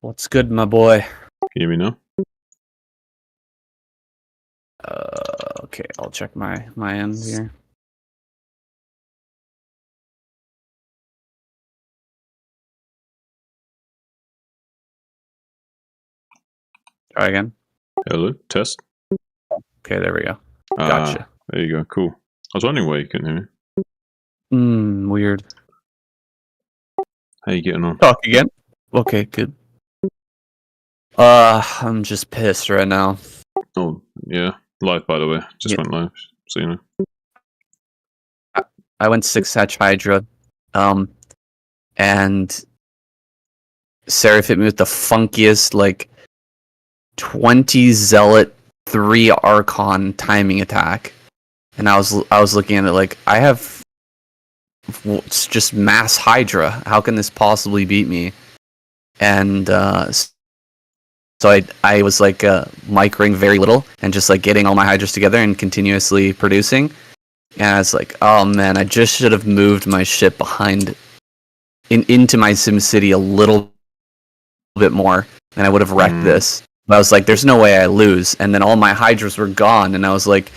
What's good, my boy? Can you hear me now? Okay, I'll check my end here. Try again. Hello, test. Okay, there we go. Gotcha. There you go. Cool. I was wondering why you couldn't hear me. Weird. How you getting on? Talk again. Okay, good. I'm just pissed right now. Oh, yeah. Live, by the way. Just went live, so you know. I went 6-hatch Hydra, and Sarah hit me with the funkiest, like, 20 Zealot, 3 Archon timing attack. And I was looking at it like, I have it's just mass Hydra. How can this possibly beat me? And so I was like microing very little and just like getting all my Hydras together and continuously producing. And I was like, oh man, I just should have moved my ship behind into my SimCity a little bit more, and I would have wrecked this. But I was like, there's no way I lose. And then all my Hydras were gone, and I was like,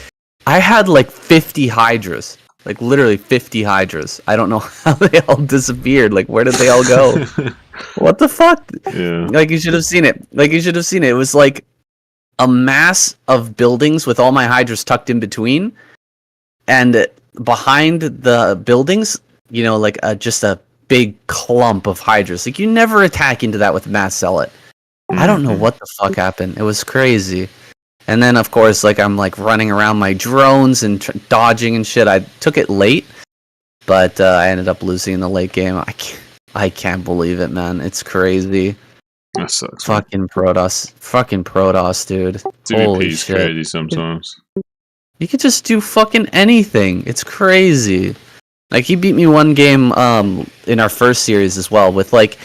I had like 50 Hydras. Like literally 50 Hydras. I don't know how they all disappeared. Like, where did they all go? What the fuck? Yeah. Like, you should have seen it. It was like a mass of buildings with all my Hydras tucked in between. And behind the buildings, you know, like just a big clump of Hydras. Like, you never attack into that with Mass Zealot. I don't know what the fuck happened. It was crazy. And then, of course, like, I'm like running around my drones and dodging and shit. I took it late, but I ended up losing in the late game. I can't believe it, man. It's crazy. That sucks. Fucking Protoss, dude. Holy PvP's shit. crazy sometimes. You could just do fucking anything. It's crazy. Like, he beat me one game in our first series as well with like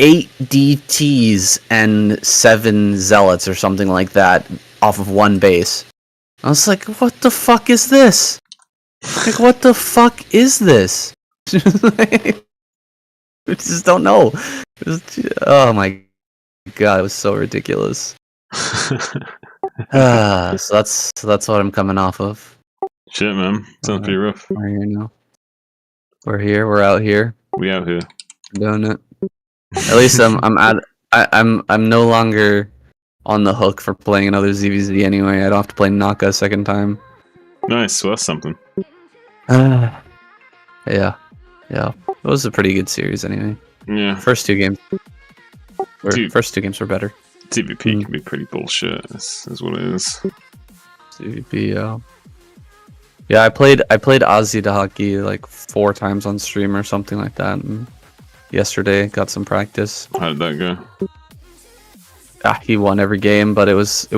8 DTs and 7 Zealots or something like that off of one base. I was like, what the fuck is this? Like, what the fuck is this? I just don't know. Oh my god, it was so ridiculous. So that's what I'm coming off of. Shit, man. Sounds pretty rough. We're here now. We're out here. We out here. Doing it. At least I'm no longer on the hook for playing another ZVZ anyway. I don't have to play Naka a second time. Nice, well, that's something. Yeah. It was a pretty good series anyway. Yeah. First two games were better. TVP can be pretty bullshit. That's what it is. TVP, yeah. I played Ozzy Dahaki like 4 times on stream or something like that. And yesterday, got some practice. How did that go? He won every game, but it was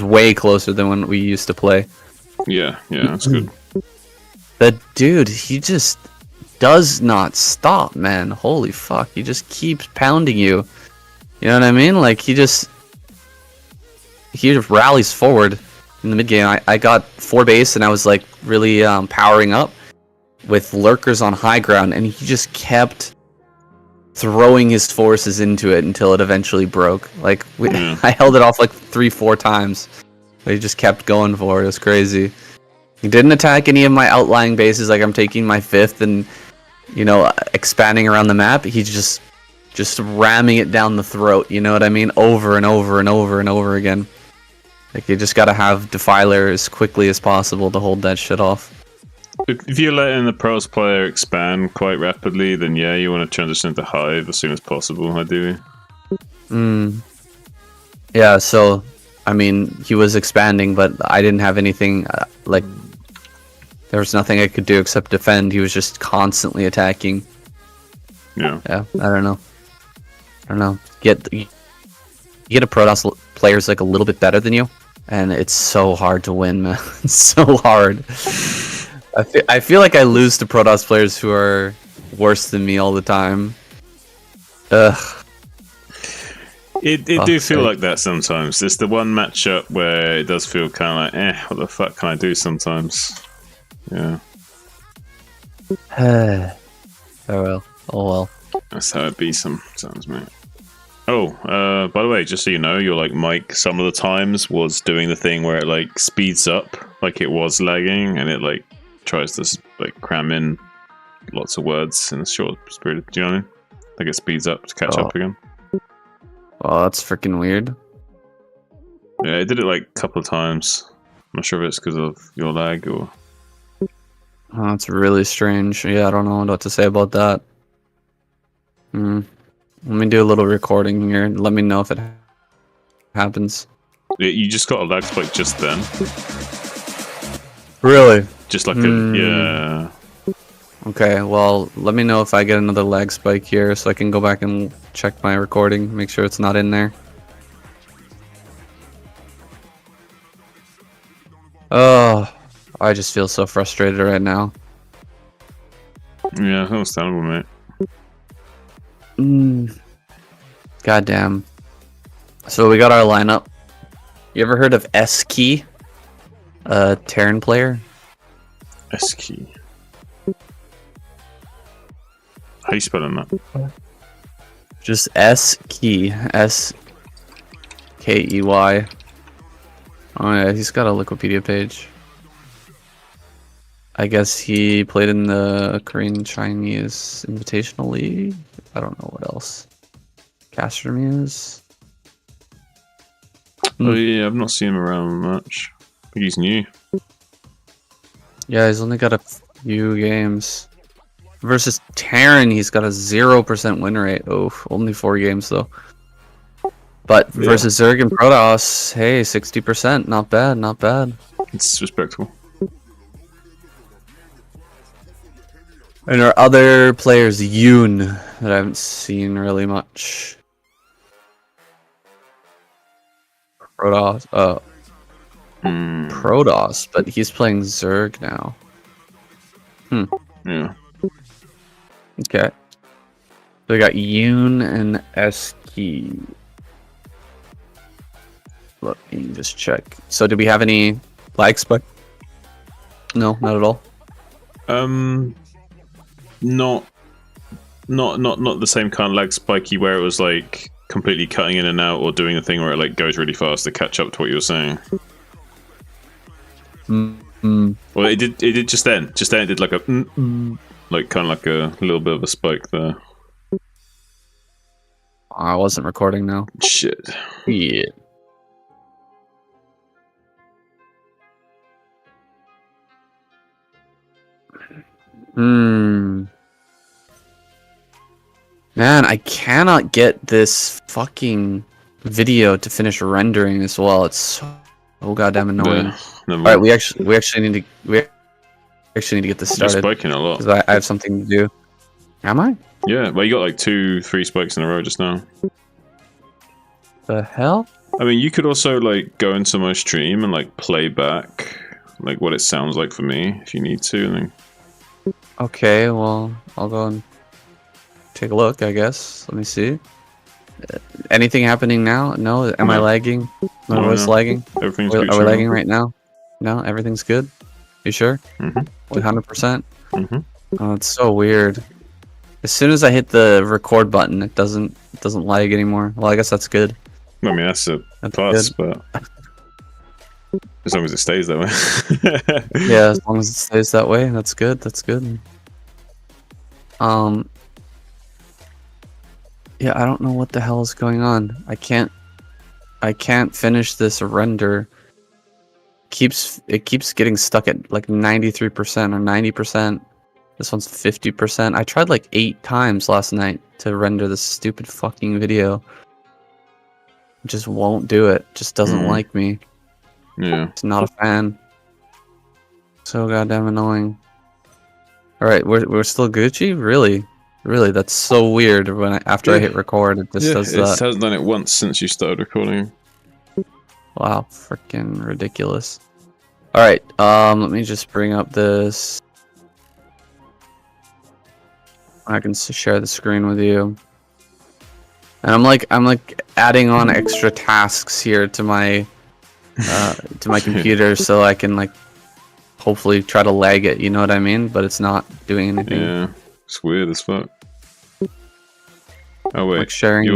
way closer than when we used to play. Yeah, that's good. The dude, he just does not stop, man. Holy fuck, he just keeps pounding you. You know what I mean? Like, he just rallies forward in the mid game. I got 4 base and I was like really powering up with lurkers on high ground, and he just kept throwing his forces into it until it eventually broke. Like, I held it off like 3-4 times, but he just kept going for it. It was crazy. He didn't attack any of my outlying bases. Like, I'm taking my 5th and, you know, expanding around the map. He's just ramming it down the throat, you know what I mean? Over and over and over and over again. Like, you just gotta have Defiler as quickly as possible to hold that shit off. If you're letting the pros player expand quite rapidly, then yeah, you want to transition into Hive as soon as possible, ideally. Yeah, so, I mean, he was expanding, but I didn't have anything, like, there was nothing I could do except defend. He was just constantly attacking. Yeah, I don't know. You get a Protoss player's like a little bit better than you, and it's so hard to win, man. It's so hard. I feel like I lose to Protoss players who are worse than me all the time. Ugh. It do feel like that sometimes. There's the one matchup where it does feel kind of like, what the fuck can I do sometimes? Yeah. Oh well. That's how it be sometimes, mate. Oh, by the way, just so you know, your like mic some of the times was doing the thing where it like speeds up, like it was lagging, and it like tries to like cram in lots of words in a short period. Do you know what I mean? Like it speeds up to catch up again. Oh, that's freaking weird. Yeah, it did it like a couple of times. I'm not sure if it's because of your lag or. Oh, that's really strange. Yeah, I don't know what to say about that. Let me do a little recording here. Let me know if it happens. Yeah, you just got a lag spike just then. Really? Just like a yeah. Okay, well, let me know if I get another lag spike here so I can go back and check my recording, make sure it's not in there. Oh, I just feel so frustrated right now. Yeah, understandable, mate. Goddamn. So we got our lineup. You ever heard of SaiyanSC? Terran player? SaiyanSC. How you spelling that? Just SaiyanSC. SKEY. Oh yeah, he's got a Wikipedia page. I guess he played in the Korean Chinese Invitational League. I don't know what else. Caster Muse. Oh yeah, I've not seen him around much. I think he's new. Yeah, he's only got a few games. Versus Terran, he's got a 0% win rate. Oh, only 4 games though. But versus Zerg and Protoss, hey, 60%. Not bad, not bad. It's respectable. And our other players, Yoon, that I haven't seen really much. Protoss, Protoss, but he's playing Zerg now. Yeah. Okay. So we got Yoon and SK. Let me just check. So did we have any lag spike? No, not at all. Not the same kind of lag spiky where it was like completely cutting in and out or doing a thing where it like goes really fast to catch up to what you were saying. Well, it did just then. Just then it did like a like kind of like a little bit of a spike there. I wasn't recording now. Shit. Yeah. Man, I cannot get this fucking video to finish rendering as well. It's so goddamn annoying. All right, we actually need to get this started. You're spiking a lot. Because I have something to do. Am I? Yeah, well, you got like 2-3 spikes in a row just now. The hell? I mean, you could also like go into my stream and like play back like what it sounds like for me if you need to. And then... Okay, well, I'll go and take a look, I guess. Let me see. Anything happening now? No? Am I lagging? My voice lagging? Everything's Are we lagging right now? No? Everything's good? You sure? 100%? Oh, it's so weird. As soon as I hit the record button, it doesn't lag anymore. Well, I guess that's good. I mean, that's a plus, but as long as it stays that way. Yeah, as long as it stays that way, that's good. That's good. Yeah, I don't know what the hell is going on. I can't finish this render. It keeps getting stuck at like 93% or 90%. This one's 50%. I tried like 8 times last night to render this stupid fucking video. It just won't do it. Just doesn't like me. Yeah. It's not a fan. So goddamn annoying. Alright, we're still Gucci? Really? Really, that's so weird when after I hit record it just does that. It has done it once since you started recording. Wow, freaking ridiculous. Alright, let me just bring up this. I can share the screen with you. And I'm like adding on extra tasks here to my computer so I can like hopefully try to lag it, you know what I mean? But it's not doing anything. Yeah, it's weird as fuck. Oh wait, Like sharing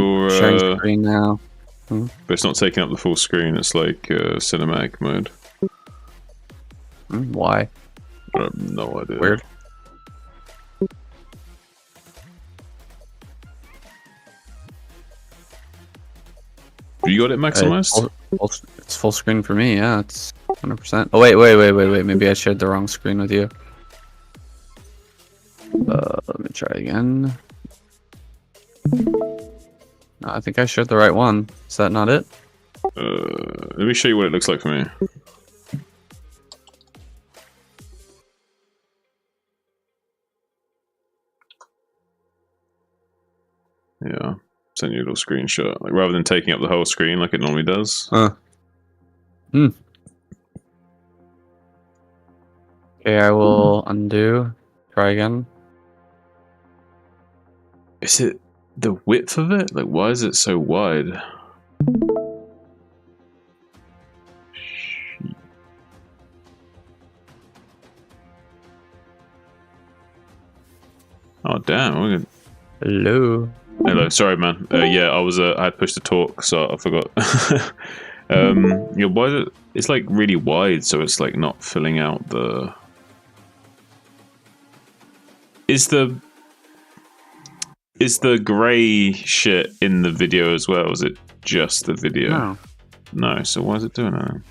screen now. but it's not taking up the full screen. It's like cinematic mode. Why? I have no idea. Weird. You got it maximized? It's full screen for me. Yeah, it's 100%. Oh wait. Maybe I shared the wrong screen with you. Let me try again. No, I think I shared the right one. Is that not it? Let me show you what it looks like for me. Yeah, send you a little screenshot. Like rather than taking up the whole screen like it normally does. Okay, I will undo. Try again. Is it the width of it? Like, why is it so wide? Oh damn! Hello. Hello, sorry, man. Yeah, I had pushed to talk, so I forgot. Yeah, why is it? It's like really wide, so it's like not filling out the. Is the grey shit in the video as well? Is it just the video? No. No. So why is it doing that?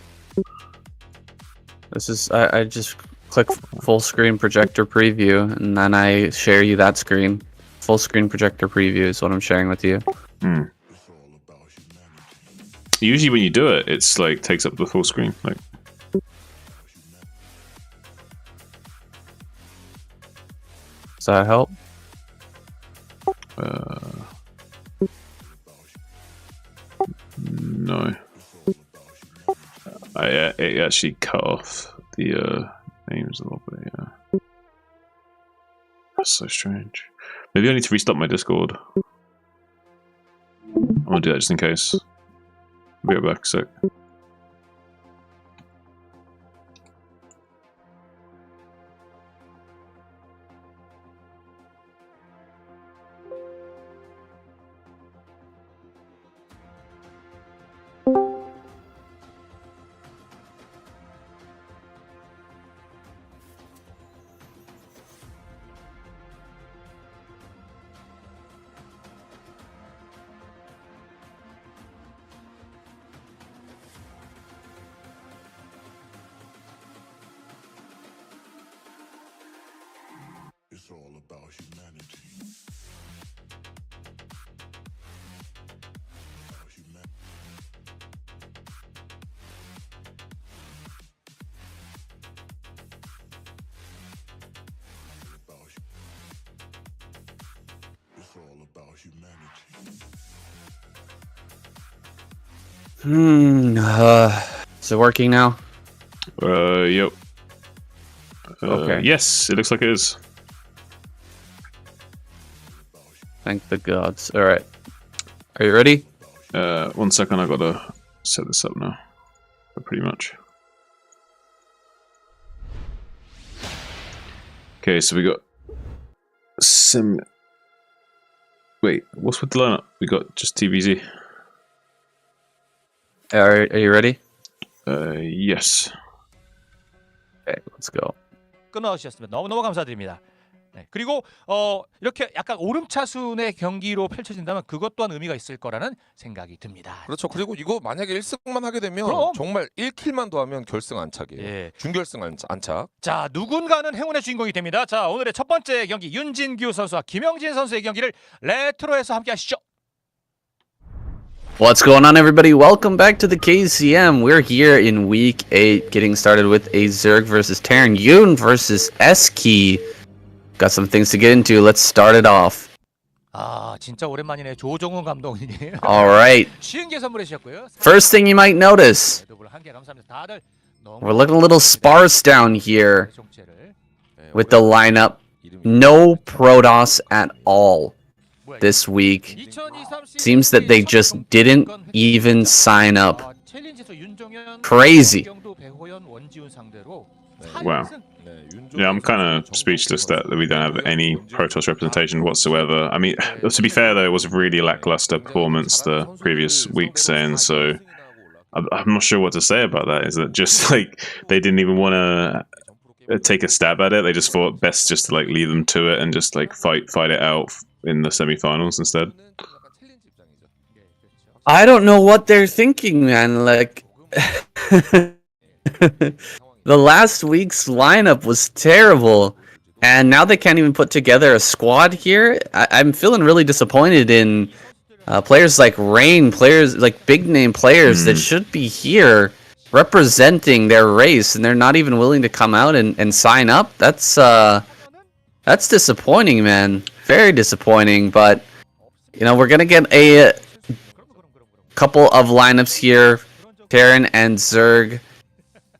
This is I just click full screen projector preview, and then I share you that screen. Full screen projector preview is what I'm sharing with you. Usually when you do it, it's like takes up the full screen. Like, does that help? No. It actually cut off the names a little bit. Yeah. That's so strange. Maybe I need to restart my Discord. I'm gonna do that just in case. I'll be right back a sec. It's all about humanity. It's all about humanity. Is it working now? Yep. Okay. Yes, it looks like it is. Thank the gods. All right. Are you ready? 1 second, I gotta set this up now. Pretty much. Okay, so we got Wait, what's with the lineup? We got just TBZ. Are you ready? Yes. Okay, let's go. 끊어주셨으면 너무너무 감사드립니다. 네, 그리고 이렇게 약간 오름차순의 경기로 펼쳐진다면 그것 또한 의미가 있을 거라는 생각이 듭니다. 그렇죠. 그리고 이거 만약에 1승만 하게 되면 그럼. 정말 1킬만 더하면 결승 안착이에요. 예. 준결승 안착. 자, 누군가는 행운의 주인공이 됩니다. 자, 오늘의 첫 번째 경기 윤진규 선수와 김영진 선수의 경기를 레트로에서 함께 하시죠. What's going on, everybody? Welcome back to the KCM. We're here in week 8, getting started with a Zerg versus Terran, Yoon versus SaiyanSC. Got some things to get into. Let's start it off. 아, 진짜 오랜만이네. 조정훈 감독님. All right. 쉬운 게 선물해 주셨고요. First thing you might notice, 한개 감사합니다. 다들 we're looking a little sparse down here 네, with the lineup. No Protoss at all this week. Seems that they just didn't even sign up. Crazy. Wow. Yeah, I'm kind of speechless that we don't have any Protoss representation whatsoever. I mean, to be fair though, it was a really lackluster performance the previous week, saying so. I'm not sure what to say about that. Is it just like they didn't even want to take a stab at it? They just thought best just to like leave them to it and just like fight it out in the semifinals instead. I don't know what they're thinking, man. Like, the last week's lineup was terrible, and now they can't even put together a squad here. I'm feeling really disappointed in players like Rain, players like big name players that should be here representing their race, and they're not even willing to come out and sign up. That's disappointing, man. Very disappointing. But you know, we're gonna get a couple of lineups here. Terran and Zerg.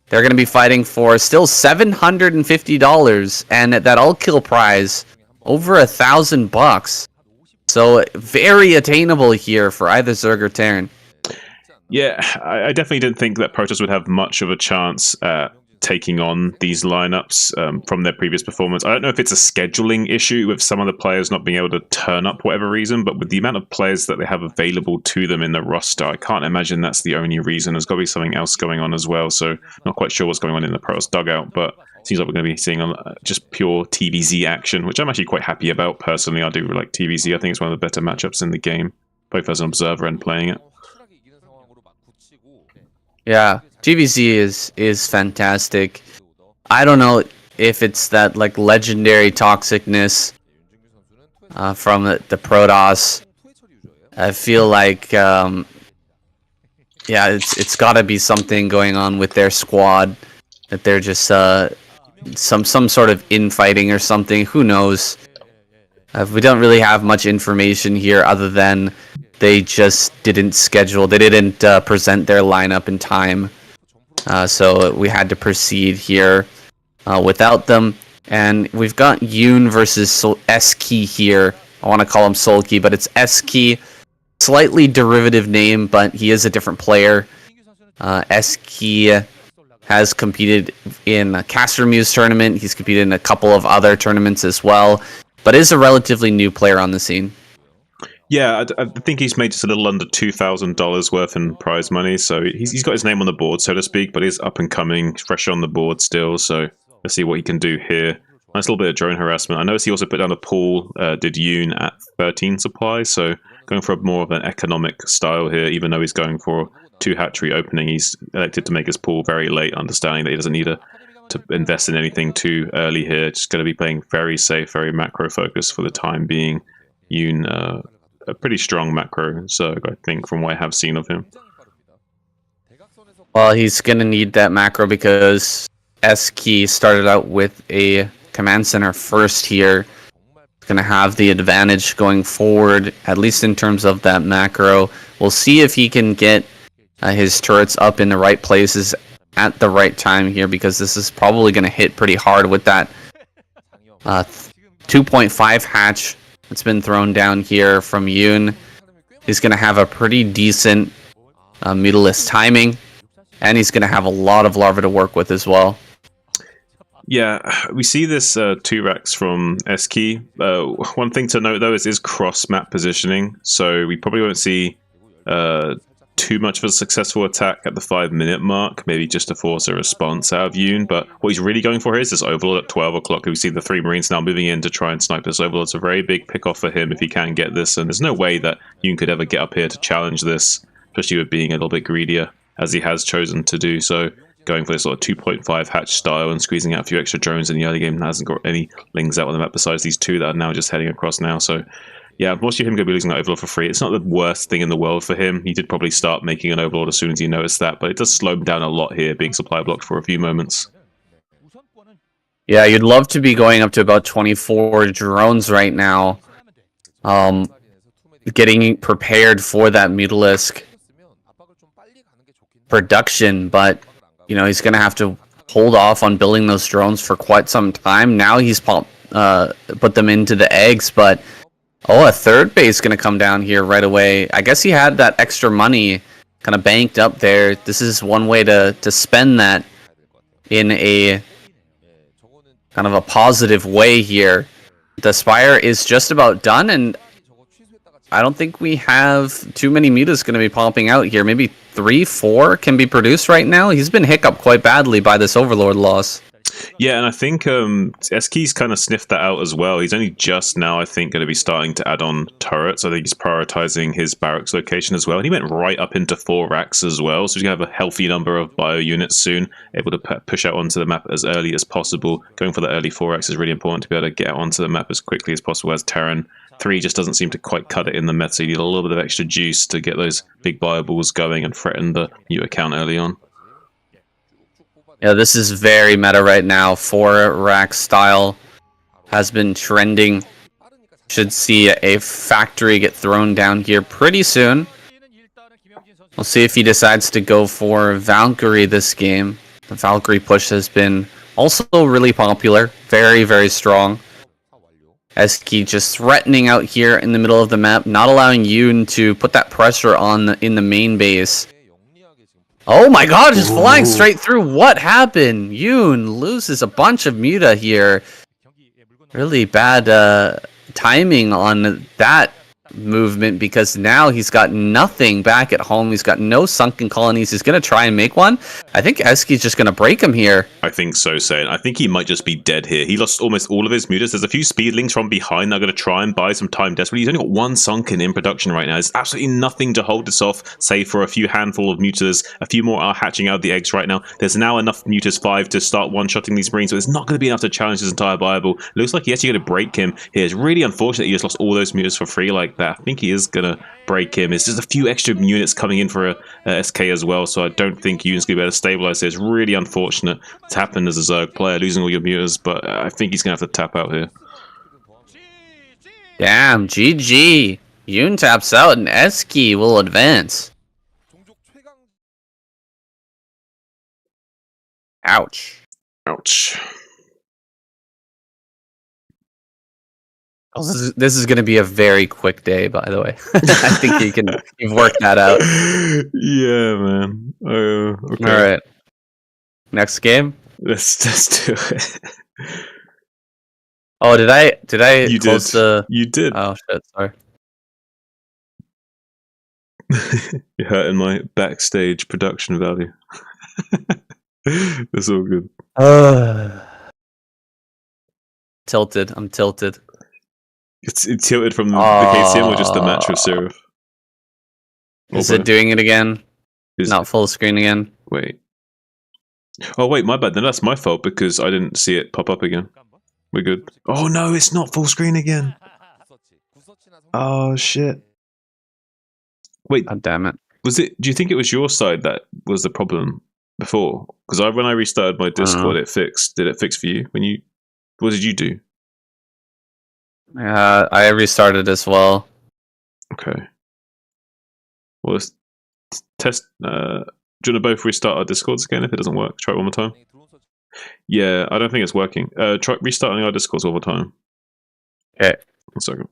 They're gonna be fighting for still $750, and that all kill prize over $1,000. So very attainable here for either Zerg or Terran. Yeah, I definitely didn't think that Protoss would have much of a chance at taking on these lineups from their previous performance. I don't know if it's a scheduling issue with some of the players not being able to turn up for whatever reason, but with the amount of players that they have available to them in the roster, I can't imagine that's the only reason. There's got to be something else going on as well, so not quite sure what's going on in the Protoss dugout, but it seems like we're going to be seeing just pure TVZ action, which I'm actually quite happy about personally. I do like TVZ. I think it's one of the better matchups in the game, both as an observer and playing it. Yeah, TVZ is fantastic. I don't know if it's that like legendary toxicness from the Protoss. I feel like yeah, it's got to be something going on with their squad, that they're just some sort of infighting or something. Who knows? We don't really have much information here other than they just didn't schedule. They didn't present their lineup in time, so we had to proceed here without them. And we've got Yoon versus SaiyanSC here. I want to call him Solkey, but it's SaiyanSC. Slightly derivative name, but he is a different player. SaiyanSC has competed in a Caster Muse tournament. He's competed in a couple of other tournaments as well, but is a relatively new player on the scene. Yeah, I think he's made just a little under $2,000 worth in prize money, so he's got his name on the board, so to speak, but he's up and coming, fresh on the board still, so let's see what he can do here. Nice little bit of drone harassment. I noticed he also put down a pool, did Yoon at 13 supply, so going for more of an economic style here, even though he's going for 2 hatchery opening, he's elected to make his pool very late, understanding that he doesn't need to invest in anything too early here. Just going to be playing very safe, very macro focused for the time being. Yoon, a pretty strong macro Zerg, I think, from what I have seen of him. Well, he's going to need that macro because SaiyanSC started out with a command center first here. He's going to have the advantage going forward, at least in terms of that macro. We'll see if he can get his turrets up in the right places at the right time here, because this is probably going to hit pretty hard with that 2.5 hatch that's been thrown down here from Yoon. He's going to have a pretty decent Mutalisk timing, and he's going to have a lot of larvae to work with as well. Yeah, we see this 2 racks from SaiyanSC. One thing to note, though, is cross-map positioning, so we probably won't see too much of a successful attack at the 5-minute mark, maybe just to force a response out of Yoon. But what he's really going for here is this Overlord at 12 o'clock. We see the 3 Marines now moving in to try and snipe this Overlord. It's a very big pick-off for him if he can get this, and there's no way that Yoon could ever get up here to challenge this, especially with being a little bit greedier, as he has chosen to do so, going for this sort of 2.5 hatch style and squeezing out a few extra drones in the early game. Hasn't got any lings out on the map besides these 2 that are now just heading across now, so yeah, most of him going to be losing that Overlord for free. It's not the worst thing in the world for him. He did probably start making an Overlord as soon as he noticed that, but it does slow him down a lot here, being supply blocked for a few moments. Yeah, you'd love to be going up to about 24 drones right now. Getting prepared for that Mutalisk production, but you know, he's going to have to hold off on building those drones for quite some time. Now he's put them into the eggs, but oh, a 3rd base going to come down here right away. I guess he had that extra money kind of banked up there. This is one way to spend that in a kind of a positive way here. The Spire is just about done, and I don't think we have too many mutas going to be popping out here. Maybe 3, 4 can be produced right now. He's been hiccuped quite badly by this Overlord loss. Yeah, and I think SK's kind of sniffed that out as well. He's only just now, I think, going to be starting to add on turrets. I think he's prioritizing his barracks location as well. And he went right up into 4 racks as well. So he's going to have a healthy number of bio units soon, able to push out onto the map as early as possible. Going for the early 4 racks is really important to be able to get out onto the map as quickly as possible, as Terran 3 just doesn't seem to quite cut it in the meta. You need a little bit of extra juice to get those big bio balls going and threaten the new account early on. Yeah, this is very meta right now. 4 rack style has been trending. Should see a factory get thrown down here pretty soon. We'll see if he decides to go for Valkyrie this game. The Valkyrie push has been also really popular. Very, very strong. SK just threatening out here in the middle of the map, not allowing Yoon to put that pressure on in the main base. Oh my god, just flying straight through. What happened? Yoon loses a bunch of muta here. Really bad timing on that movement, because now he's got nothing back at home. He's got no sunken colonies. He's going to try and make one. I think Eski's just going to break him here. I think so, Saiyan. I think he might just be dead here. He lost almost all of his mutas. There's a few speedlings from behind that are going to try and buy some time desperately. He's only got 1 sunken in production right now. There's absolutely nothing to hold this off, save for a few handful of mutas. A few more are hatching out the eggs right now. There's now enough mutas 5 to start one-shotting these Marines, so it's not going to be enough to challenge his entire Bible. Looks like he's actually going to break him here. It's really unfortunate he just lost all those mutas for free like that. I think he is going to break him. It's just a few extra units coming in for a SK as well, so I don't think Yoon's going to be able to stabilize it. It's really unfortunate it's happened as a Zerg player, losing all your mutas, but I think he's going to have to tap out here. Damn, GG. Yoon taps out and Eski will advance. Ouch. Ouch. This is going to be a very quick day, by the way. I think you've worked that out. Yeah, man. Okay. All right. Next game. Let's do it. Oh, did I You close did. the... You did. Oh shit! Sorry. You're hurting my backstage production value. That's all good. Tilted. I'm tilted. It's tilted from the KCM or just the match with Seraph? Is it doing it again? Is Not full screen again? Wait. Oh, wait, my bad. Then that's my fault because I didn't see it pop up again. We're good. Oh, no, it's not full screen again. Oh, shit. Wait, God damn it. was it? Do you think it was your side that was the problem before? Because when I restarted my Discord, it fixed. Did it fix for you? What did you do? I restarted as well. Okay. Well, let's test. Do you want to both restart our Discords again if it doesn't work? Try it one more time. Yeah, I don't think it's working. Try restarting our Discords one more time. Okay. 1 second.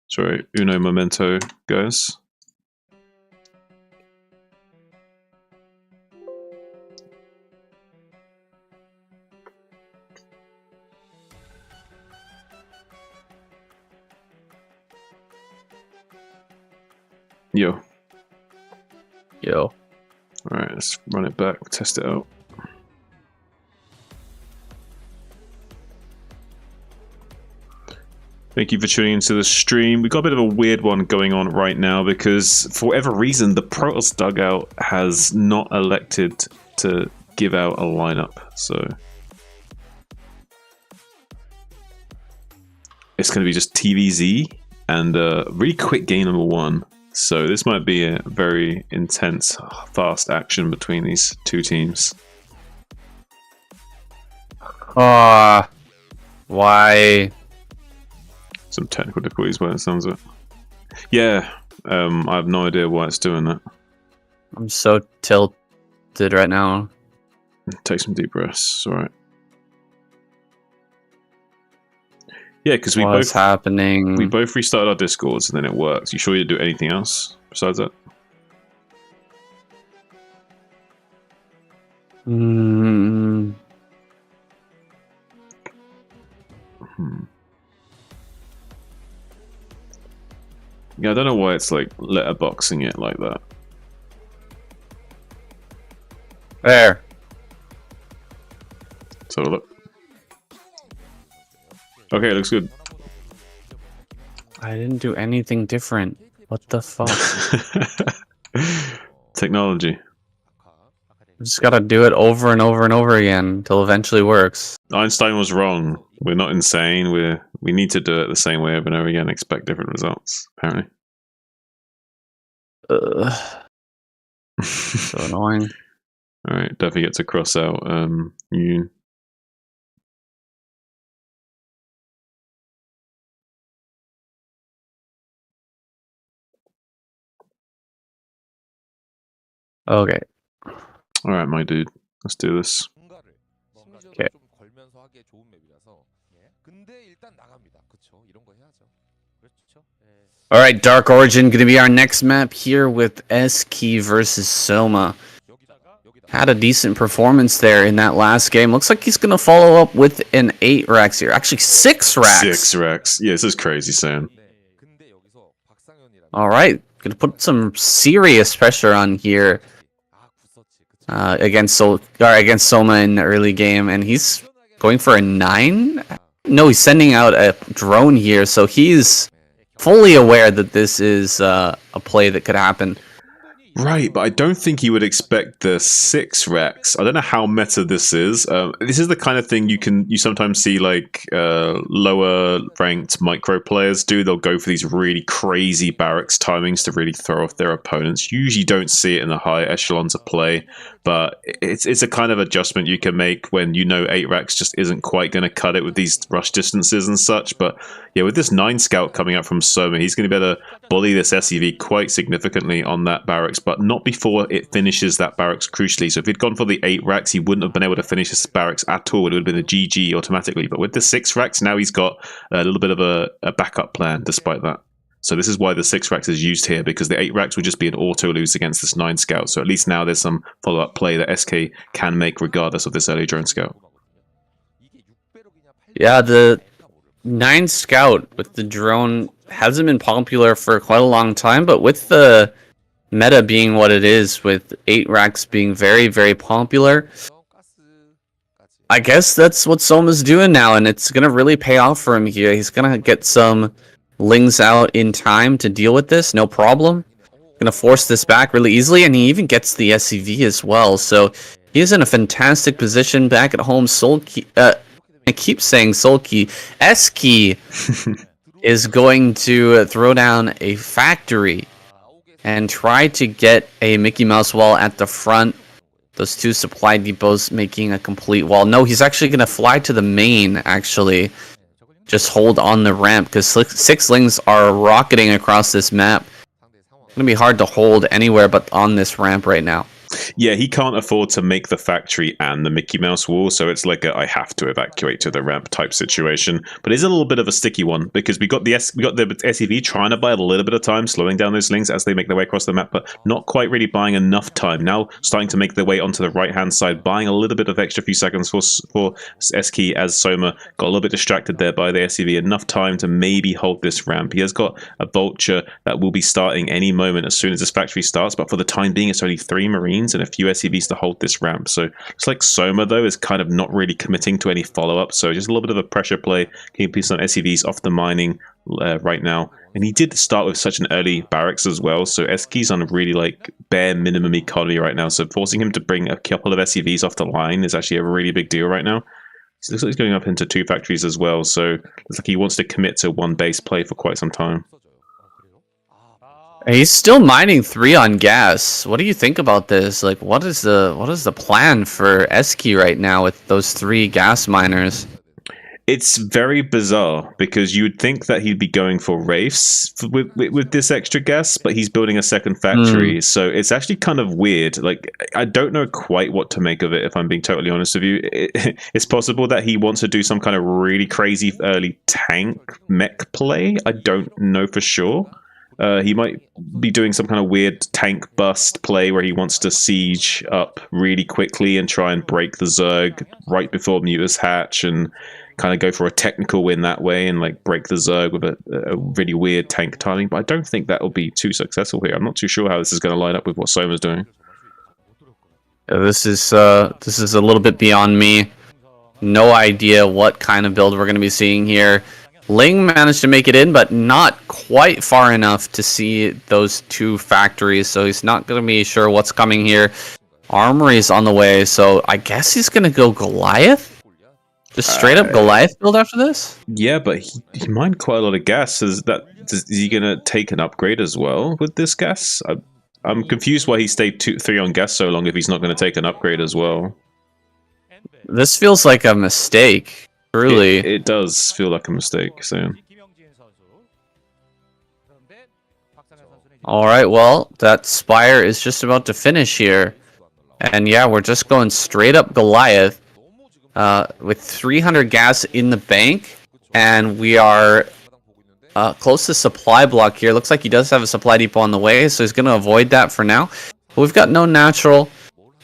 Sorry, uno momento, guys. Yo. Alright, let's run it back, test it out. Thank you for tuning into the stream. We've got a bit of a weird one going on right now because for whatever reason, the Protoss dugout has not elected to give out a lineup. So it's going to be just TVZ and really quick game number 1. So this might be a very intense, fast action between these two teams. Why? Some technical difficulties by the sounds of it. Yeah, I have no idea why it's doing that. I'm so tilted right now. Take some deep breaths, alright. Yeah, because What's happening? we both restarted our Discords and then it works. You sure you didn't do anything else besides that? Yeah, I don't know why it's like letterboxing it like that. There. So look. Okay, it looks good. I didn't do anything different. What the fuck? Technology. We just gotta do it over and over and over again until it eventually works. Einstein was wrong. We're not insane. We need to do it the same way over and over again. Expect different results. Apparently. So annoying. All right, definitely get to cross out you. Okay. All right, my dude. Let's do this. 오케이. 좀 걸면서 하기에 좋은 맵이라서. 근데 일단 나갑니다. 그쵸? 이런 거 해야죠. 그렇죠. 예. All right, Dark Origin gonna be our next map here with SaiyanSC versus Soma. Had a decent performance there in that last game. Looks like he's gonna follow up with an 8 racks here. Actually, 6 racks. 6 racks. Yeah, this is crazy, Sam. 근데 여기서 박상현이라는 All right, gonna put some serious pressure on here against Soma in the early game, and he's going for a 9. No, he's sending out a drone here, so he's fully aware that this is a play that could happen. Right, but I don't think he would expect the 6 racks. I don't know how meta this is. This is the kind of thing you sometimes see like lower ranked micro players do. They'll go for these really crazy barracks timings to really throw off their opponents. Usually don't see it in the high echelons of play, but it's a kind of adjustment you can make when you know 8 racks just isn't quite going to cut it with these rush distances and such. But yeah, with this 9 scout coming up from Soma, he's going to be able to bully this SEV quite significantly on that barracks, but not before it finishes that barracks crucially. So if he'd gone for the 8 racks, he wouldn't have been able to finish his barracks at all. It would have been a GG automatically. But with the 6 racks, now he's got a little bit of a backup plan despite that. So this is why the 6 racks is used here, because the 8 racks would just be an auto lose against this 9 scout. So at least now there's some follow-up play that SK can make regardless of this early drone scout. Yeah, the 9 scout with the drone hasn't been popular for quite a long time, but with the meta being what it is, with 8 racks being very, very popular, I guess that's what Soma's doing now, and it's going to really pay off for him here. He's going to get some lings out in time to deal with this, no problem. Going to force this back really easily, and he even gets the SCV as well, so he is in a fantastic position back at home. I keep saying Sulky. SaiyanSC is going to throw down a factory and try to get a Mickey Mouse wall at the front. Those 2 supply depots making a complete wall. No, he's actually going to fly to the main, actually. Just hold on the ramp, because 6 lings are rocketing across this map. It's going to be hard to hold anywhere but on this ramp right now. Yeah, he can't afford to make the factory and the Mickey Mouse wall, so it's like a I have to evacuate to the ramp type situation. But it's a little bit of a sticky one, because we got the SEV trying to buy a little bit of time, slowing down those lings as they make their way across the map, but not quite really buying enough time. Now starting to make their way onto the right-hand side, buying a little bit of extra few seconds for SaiyanSC as Soma got a little bit distracted there by the SEV. Enough time to maybe hold this ramp. He has got a vulture that will be starting any moment as soon as this factory starts, but for the time being, it's only 3 Marines and a few SCVs to hold this ramp. So it's like Soma, though, is kind of not really committing to any follow-up. So just a little bit of a pressure play, keeping some SCVs off the mining right now. And he did start with such an early barracks as well. So SK's on a really like bare minimum economy right now. So forcing him to bring a couple of SCVs off the line is actually a really big deal right now. It looks like he's going up into 2 factories as well. So it looks like he wants to commit to 1 base play for quite some time. He's still mining 3 on gas. What do you think about this? Like, what is the plan for SaiyanSC right now with those 3 gas miners? It's very bizarre, because you would think that he'd be going for Wraiths with this extra gas, but he's building a second factory. So it's actually kind of weird. Like, I don't know quite what to make of it, if I'm being totally honest with you. It's possible that he wants to do some kind of really crazy early tank mech play. I don't know for sure. He might be doing some kind of weird tank bust play where he wants to siege up really quickly and try and break the Zerg right before Mutas hatch and kind of go for a technical win that way and like break the Zerg with a really weird tank timing. But I don't think that will be too successful here. I'm not too sure how this is going to line up with what Soma's doing. This is a little bit beyond me. No idea what kind of build we're going to be seeing here. Ling managed to make it in, but not quite far enough to see those two factories, so he's not going to be sure what's coming here. Armory's on the way, so I guess he's going to go Goliath? Just straight up Goliath build after this? Yeah, but he mined quite a lot of gas. Is he going to take an upgrade as well with this gas? I'm confused why he stayed 3 on gas so long if he's not going to take an upgrade as well. This feels like a mistake, truly. It does feel like a mistake, so... Alright, well, that Spire is just about to finish here. And yeah, we're just going straight up Goliath. With 300 gas in the bank. And we are close to supply block here. Looks like he does have a supply depot on the way, so he's going to avoid that for now. But we've got no natural.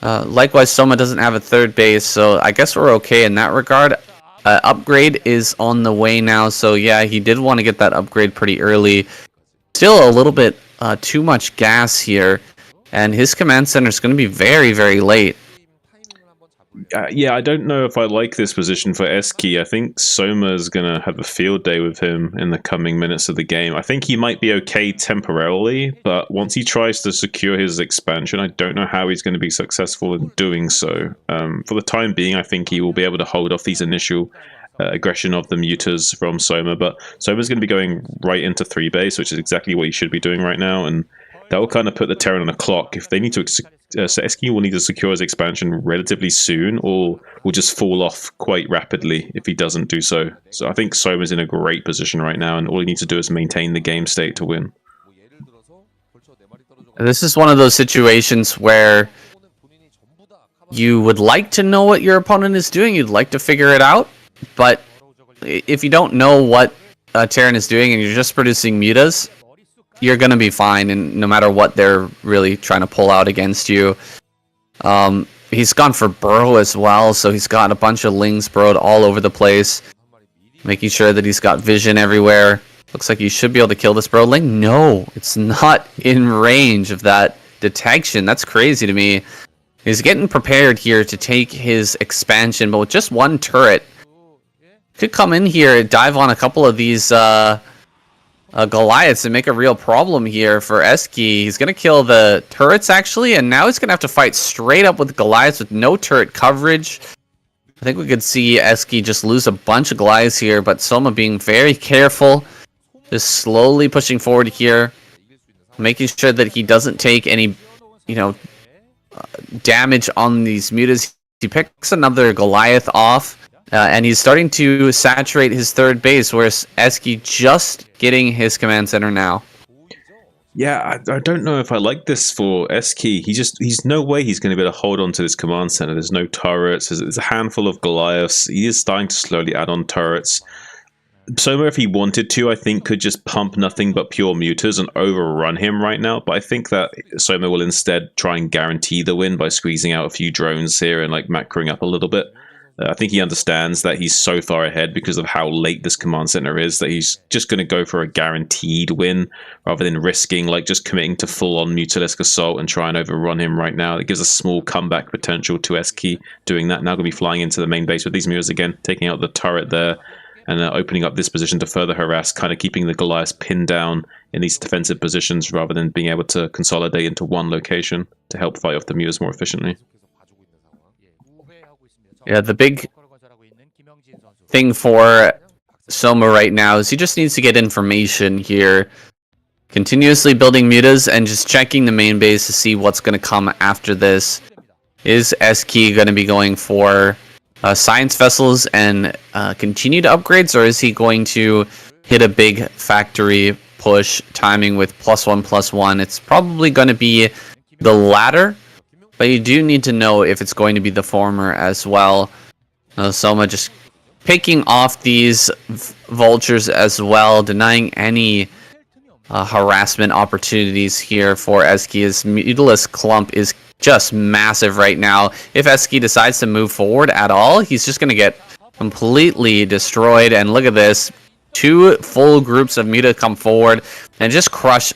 Likewise, Soma doesn't have a third base, so I guess we're okay in that regard. Upgrade is on the way now, so yeah, he did want to get that upgrade pretty early. Still a little bit too much gas here, and his command center is going to be very, very late. Yeah, I don't know if I like this position for SK. I think Soma's going to have a field day with him in the coming minutes of the game. I think he might be okay temporarily, but once he tries to secure his expansion, I don't know how he's going to be successful in doing so. For the time being, I think he will be able to hold off these initial aggression of the Mutas from Soma, but Soma's going to be going right into 3 base, which is exactly what he should be doing right now, and that will kind of put the Terran on a clock. If they need to, so SK will need to secure his expansion relatively soon, or will just fall off quite rapidly if he doesn't do so. So I think Soma's in a great position right now, and all he needs to do is maintain the game state to win. This is one of those situations where you would like to know what your opponent is doing, you'd like to figure it out, but if you don't know what Terran is doing and you're just producing mutas, you're going to be fine, and no matter what they're really trying to pull out against you. He's gone for burrow as well, so he's got a bunch of lings burrowed all over the place, making sure that he's got vision everywhere. Looks like you should be able to kill this burrow ling. No, it's not in range of that detection. That's crazy to me. He's getting prepared here to take his expansion, but with just one turret, could come in here, dive on a couple of these Goliaths and make a real problem here for SK. He's going to kill the turrets, actually, and now he's going to have to fight straight up with Goliaths with no turret coverage. I think we could see SK just lose a bunch of Goliaths here, but Soma being very careful, just slowly pushing forward here, making sure that he doesn't take any, damage on these mutas. He picks another Goliath off. And he's starting to saturate his third base, whereas SK just getting his command center now. Yeah, I don't know if I like this for SK. He's no way he's going to be able to hold on to this command center. There's no turrets. There's a handful of Goliaths. He is starting to slowly add on turrets. Soma, if he wanted to, I think could just pump nothing but pure mutas and overrun him right now. But I think that Soma will instead try and guarantee the win by squeezing out a few drones here and like macroing up a little bit. I think he understands that he's so far ahead because of how late this command center is that he's just going to go for a guaranteed win rather than risking like just committing to full-on Mutalisk assault and try and overrun him right now. It gives a small comeback potential to SK doing that. Now going to be flying into the main base with these mutas again, taking out the turret there and opening up this position to further harass, kind of keeping the Goliaths pinned down in these defensive positions rather than being able to consolidate into one location to help fight off the mutas more efficiently. Yeah, the big thing for Soma right now is he just needs to get information here. Continuously building mutas and just checking the main base to see what's going to come after this. Is SK going to be going for science vessels and continued upgrades, or is he going to hit a big factory push timing with +1/+1? It's probably going to be the latter. But you do need to know if it's going to be the former as well. Soma just picking off these vultures as well, denying any harassment opportunities here for SK. His Mutalisk clump is just massive right now. If SK decides to move forward at all, he's just going to get completely destroyed. And look at this. 2 full groups of Muta come forward and just crush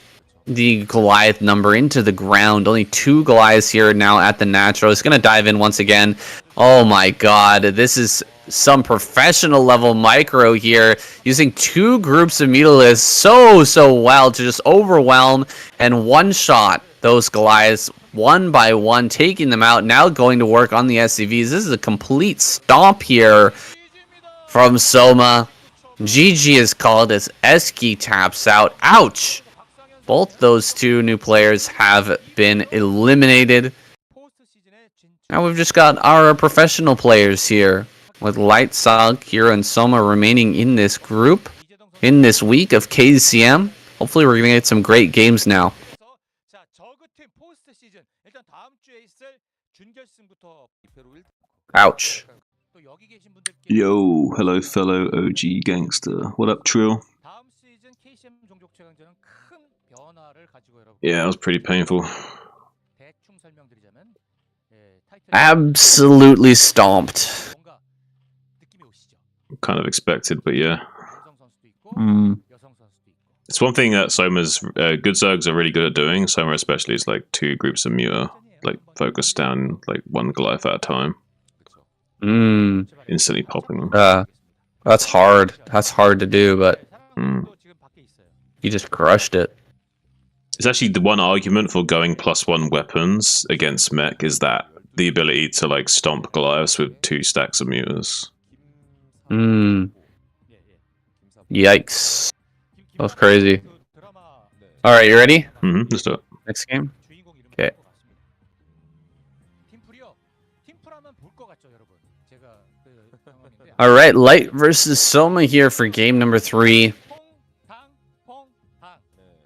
the Goliath number into the ground. Only 2 Goliaths here now at the natural. It's going to dive in once again. Oh my god, this is some professional level micro here, using 2 groups of Mutalisks so well to just overwhelm and one-shot those Goliaths one by one, taking them out. Now going to work on the SCVs. This is a complete stomp here from Soma. GG is called as SC taps out. Ouch! Both those 2 new players have been eliminated. Now we've just got our professional players here, with Light, Sog, Kira, and Soma remaining in this group, in this week of KCM. Hopefully we're going to get some great games now. Ouch. Yo, hello fellow OG gangster. What up, Trill? Yeah, that was pretty painful. Absolutely stomped. Kind of expected, but yeah. Mm. It's one thing that Soma's good Zergs are really good at doing. Soma especially is like 2 groups of Muta, like focused down like 1 Goliath at a time. Mm. Instantly popping them. That's hard. That's hard to do, but you just crushed it. It's actually the one argument for going +1 weapons against mech is that the ability to like stomp Goliaths with 2 stacks of Mutas. Yikes. That was crazy. Alright, you ready? Let's do it. Next game? Okay. Alright, Light versus Soma here for game number 3.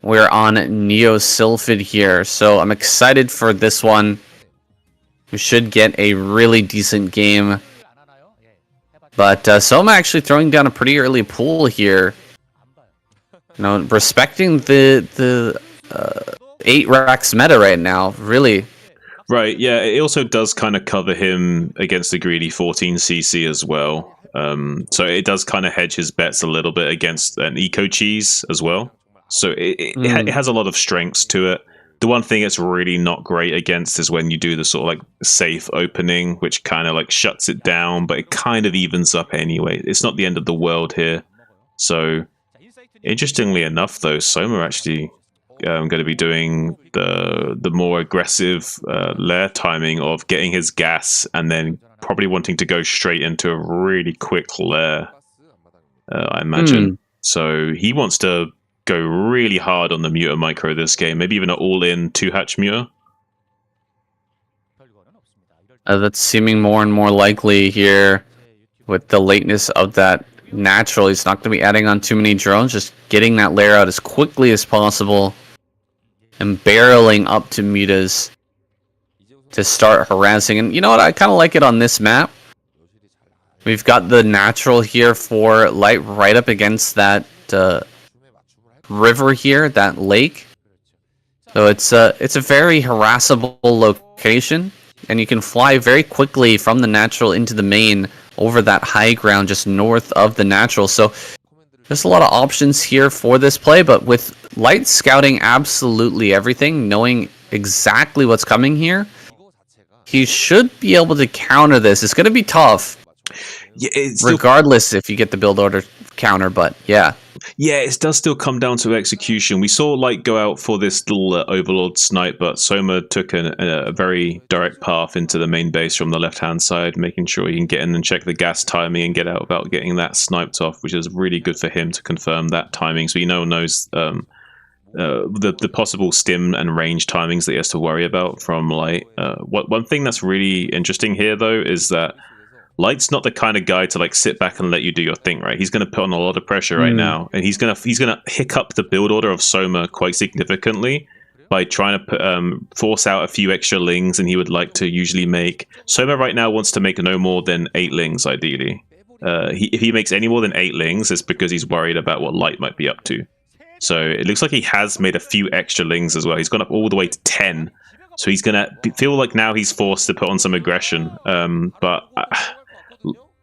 We're on Neo Sylphid here, so I'm excited for this one. We should get a really decent game. But Soma actually throwing down a pretty early pool here. You know, respecting the 8 racks meta right now, really. Right, yeah, it also does kind of cover him against the greedy 14cc as well. So it does kind of hedge his bets a little bit against an eco cheese as well. So it has a lot of strengths to it. The one thing it's really not great against is when you do the sort of like safe opening, which kind of like shuts it down, but it kind of evens up anyway. It's not the end of the world here. So interestingly enough, though, Soma actually going to be doing the more aggressive lair timing of getting his gas and then probably wanting to go straight into a really quick lair, I imagine. So he wants to go really hard on the Muta micro this game, maybe even an all-in 2-hatch Muta. That's seeming more and more likely here with the lateness of that natural. He's not going to be adding on too many drones, just getting that lair out as quickly as possible and barreling up to Mutas to start harassing. And you know what? I kind of like it on this map. We've got the natural here for Light right up against that river here, that lake. So it's a very harassable location, and you can fly very quickly from the natural into the main over that high ground just north of the natural. So there's a lot of options here for this play, but with Light scouting absolutely everything, knowing exactly what's coming here, he should be able to counter this. It's going to be tough. Yeah, regardless if you get the build order counter, but yeah. Yeah, it does still come down to execution. We saw Light go out for this little Overlord snipe, but Soma took a very direct path into the main base from the left-hand side, making sure he can get in and check the gas timing and get out without getting that sniped off, which is really good for him to confirm that timing, so he knows the possible stim and range timings that he has to worry about from Light. One thing that's really interesting here, though, is that Light's not the kind of guy to like sit back and let you do your thing, right? He's going to put on a lot of pressure right now, and he's gonna hiccup the build order of Soma quite significantly by trying to put, force out a few extra lings than he would like to usually make. Soma right now wants to make no more than 8 lings, ideally. If he makes any more than 8 lings, it's because he's worried about what Light might be up to. So it looks like he has made a few extra lings as well. He's gone up all the way to 10. So he's going to feel like now he's forced to put on some aggression. But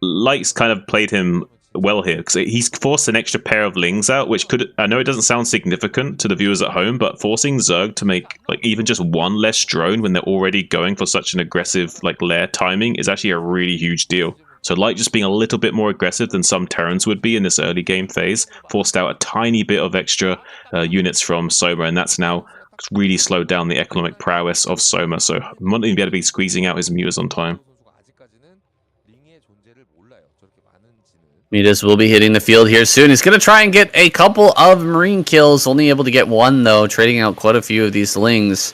Light's kind of played him well here because he's forced an extra pair of Lings out, which could, I know it doesn't sound significant to the viewers at home, but forcing Zerg to make like even just one less drone when they're already going for such an aggressive like lair timing is actually a really huge deal. So Light just being a little bit more aggressive than some Terrans would be in this early game phase forced out a tiny bit of extra units from Soma, and that's now really slowed down the economic prowess of Soma, so not even be able to be squeezing out his Mutas on time. Mutas will be hitting the field here soon. He's going to try and get a couple of Marine kills. Only able to get one, though, trading out quite a few of these Lings.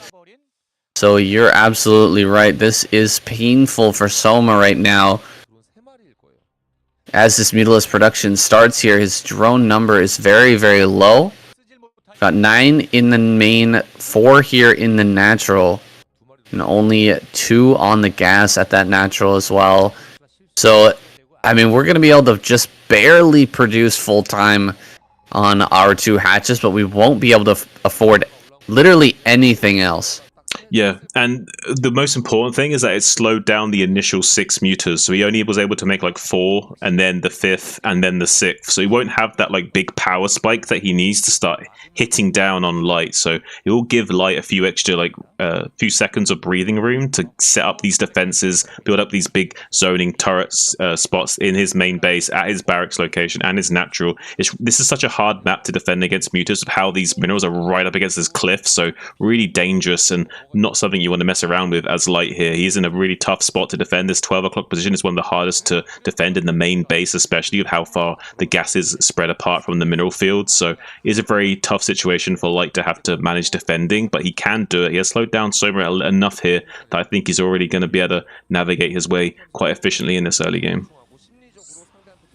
So you're absolutely right. This is painful for Soma right now. As this Mutalist production starts here, his drone number is very, very low. Got 9 in the main, 4 here in the natural, and only 2 on the gas at that natural as well. So, I mean, we're going to be able to just barely produce full-time on our 2 hatches, but we won't be able to afford literally anything else. Yeah, and the most important thing is that it slowed down the initial 6 mutas, so he only was able to make like 4, and then the 5th, and then the 6th. So he won't have that like big power spike that he needs to start hitting down on Light. So it will give Light a few extra like few seconds of breathing room to set up these defenses, build up these big zoning turrets spots in his main base, at his barracks location, and his natural. This is such a hard map to defend against mutas of how these minerals are right up against this cliff, so really dangerous and not something you want to mess around with as Light here. He's in a really tough spot to defend. This 12 o'clock position is one of the hardest to defend in the main base, especially with how far the gas is spread apart from the mineral fields. So it is a very tough situation for Light to have to manage defending, but he can do it. He has slowed down Soma enough here that I think he's already going to be able to navigate his way quite efficiently in this early game.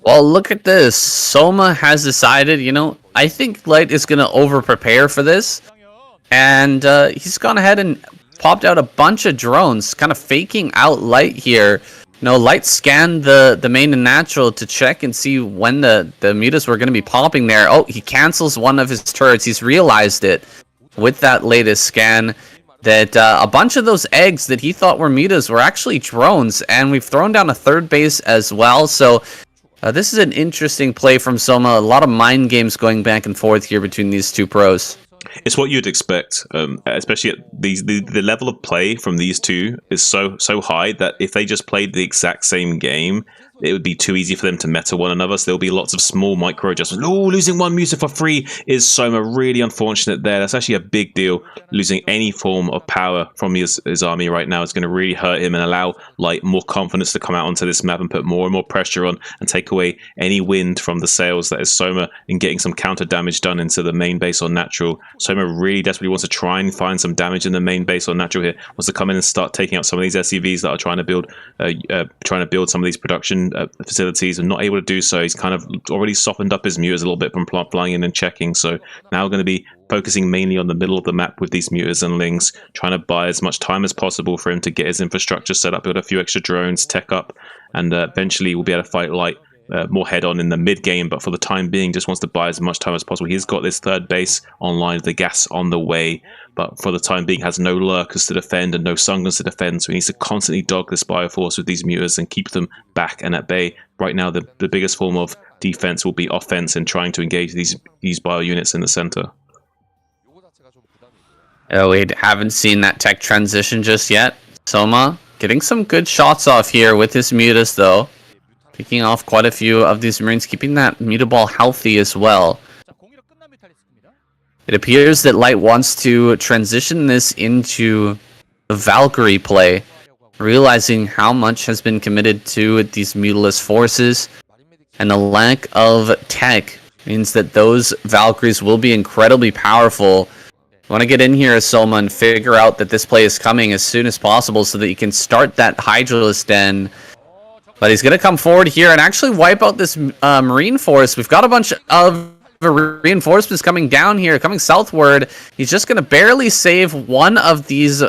Well, look at this. Soma has decided, you know, I think Light is going to over-prepare for this. And he's gone ahead and popped out a bunch of drones, kind of faking out Light here. You know, Light scanned the main and natural to check and see when the mutas were going to be popping there. Oh, he cancels one of his turrets. He's realized it with that latest scan that a bunch of those eggs that he thought were mutas were actually drones. And we've thrown down a 3rd base as well. So this is an interesting play from Soma. A lot of mind games going back and forth here between these 2 pros. It's what you'd expect, especially at the level of play from these 2 is so high that if they just played the exact same game, it would be too easy for them to meta one another. So there'll be lots of small micro adjustments. Oh, losing 1 muta for free is Soma really unfortunate there. That's actually a big deal. Losing any form of power from his army right now is going to really hurt him and allow Light more confidence to come out onto this map and put more and more pressure on and take away any wind from the sails that is Soma in getting some counter damage done into the main base on natural. Soma really desperately wants to try and find some damage in the main base on natural here. Wants to come in and start taking out some of these SCVs that are trying to build some of these production facilities and not able to do so. He's kind of already softened up his mutas a little bit from flying in and checking, so now going to be focusing mainly on the middle of the map with these mutas and Lings, trying to buy as much time as possible for him to get his infrastructure set up, build a few extra drones, tech up, and eventually we'll be able to fight Light more head-on in the mid-game, but for the time being just wants to buy as much time as possible. He's got this 3rd base online, the gas on the way, but for the time being has no lurkers to defend and no Sungans to defend, so he needs to constantly dog this Bioforce with these mutas and keep them back and at bay. Right now the biggest form of defense will be offense and trying to engage these bio units in the center. We haven't seen that tech transition just yet. Soma getting some good shots off here with his mutas though. Picking off quite a few of these Marines, keeping that mutaball healthy as well. It appears that Light wants to transition this into the Valkyrie play, realizing how much has been committed to these mutalist forces, and the lack of tech means that those Valkyries will be incredibly powerful. You want to get in here as Soma and figure out that this play is coming as soon as possible so that you can start that Hydralisk Den. But he's going to come forward here and actually wipe out this Marine force. We've got a bunch of reinforcements coming down here, coming southward. He's just going to barely save one of these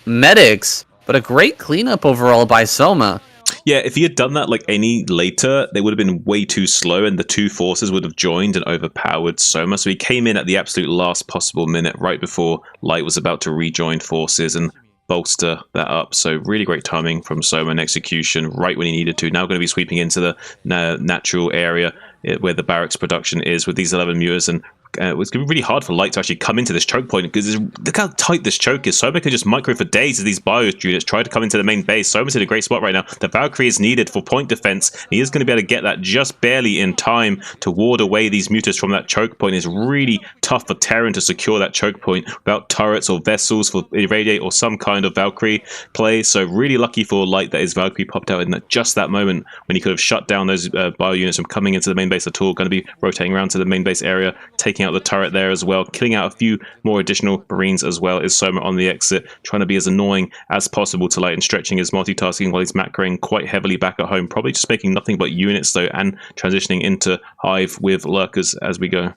medics, but a great cleanup overall by Soma. Yeah, if he had done that like any later, they would have been way too slow and the 2 forces would have joined and overpowered Soma. So he came in at the absolute last possible minute right before Light was about to rejoin forces and bolster that up. So really great timing from Soma and execution right when he needed to. Now going to be sweeping into the natural area where the barracks production is with these 11 mutas, and it's going to be really hard for Light to actually come into this choke point because look how tight this choke is. Soma can just micro for days as these bio units try to come into the main base. Soma's in a great spot right now. The Valkyrie is needed for point defense. He is going to be able to get that just barely in time to ward away these mutas from that choke point. It's really tough for Terran to secure that choke point without turrets or vessels for Irradiate or some kind of Valkyrie play. So really lucky for Light that his Valkyrie popped out in just that moment when he could have shut down those bio units from coming into the main base at all. Going to be rotating around to the main base area, taking out the turret there as well, killing out a few more additional Marines as well. Is Soma on the exit, trying to be as annoying as possible to Light and stretching his multitasking while he's macroing quite heavily back at home. Probably just making nothing but units though, and transitioning into Hive with lurkers as we go.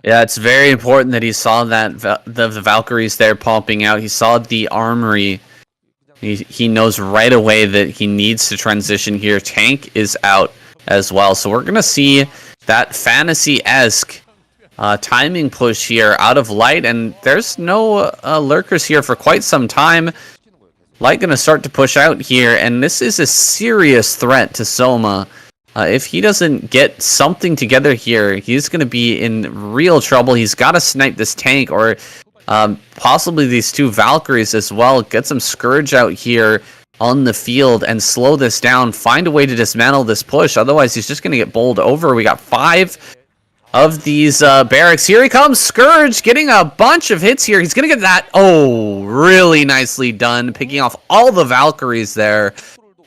Yeah, it's very important that he saw that the Valkyries there popping out. He saw the armory. He knows right away that he needs to transition here. Tank is out as well. So we're going to see that fantasy-esque timing push here out of Light. And there's no lurkers here for quite some time. Light going to start to push out here. And this is a serious threat to Soma. If he doesn't get something together here, he's going to be in real trouble. He's got to snipe this tank or possibly these two Valkyries as well. Get some Scourge out here on the field and slow this down. Find a way to dismantle this push. Otherwise, he's just going to get bowled over. We got 5 of these barracks. Here he comes. Scourge getting a bunch of hits here. He's going to get that. Oh, really nicely done. Picking off all the Valkyries there.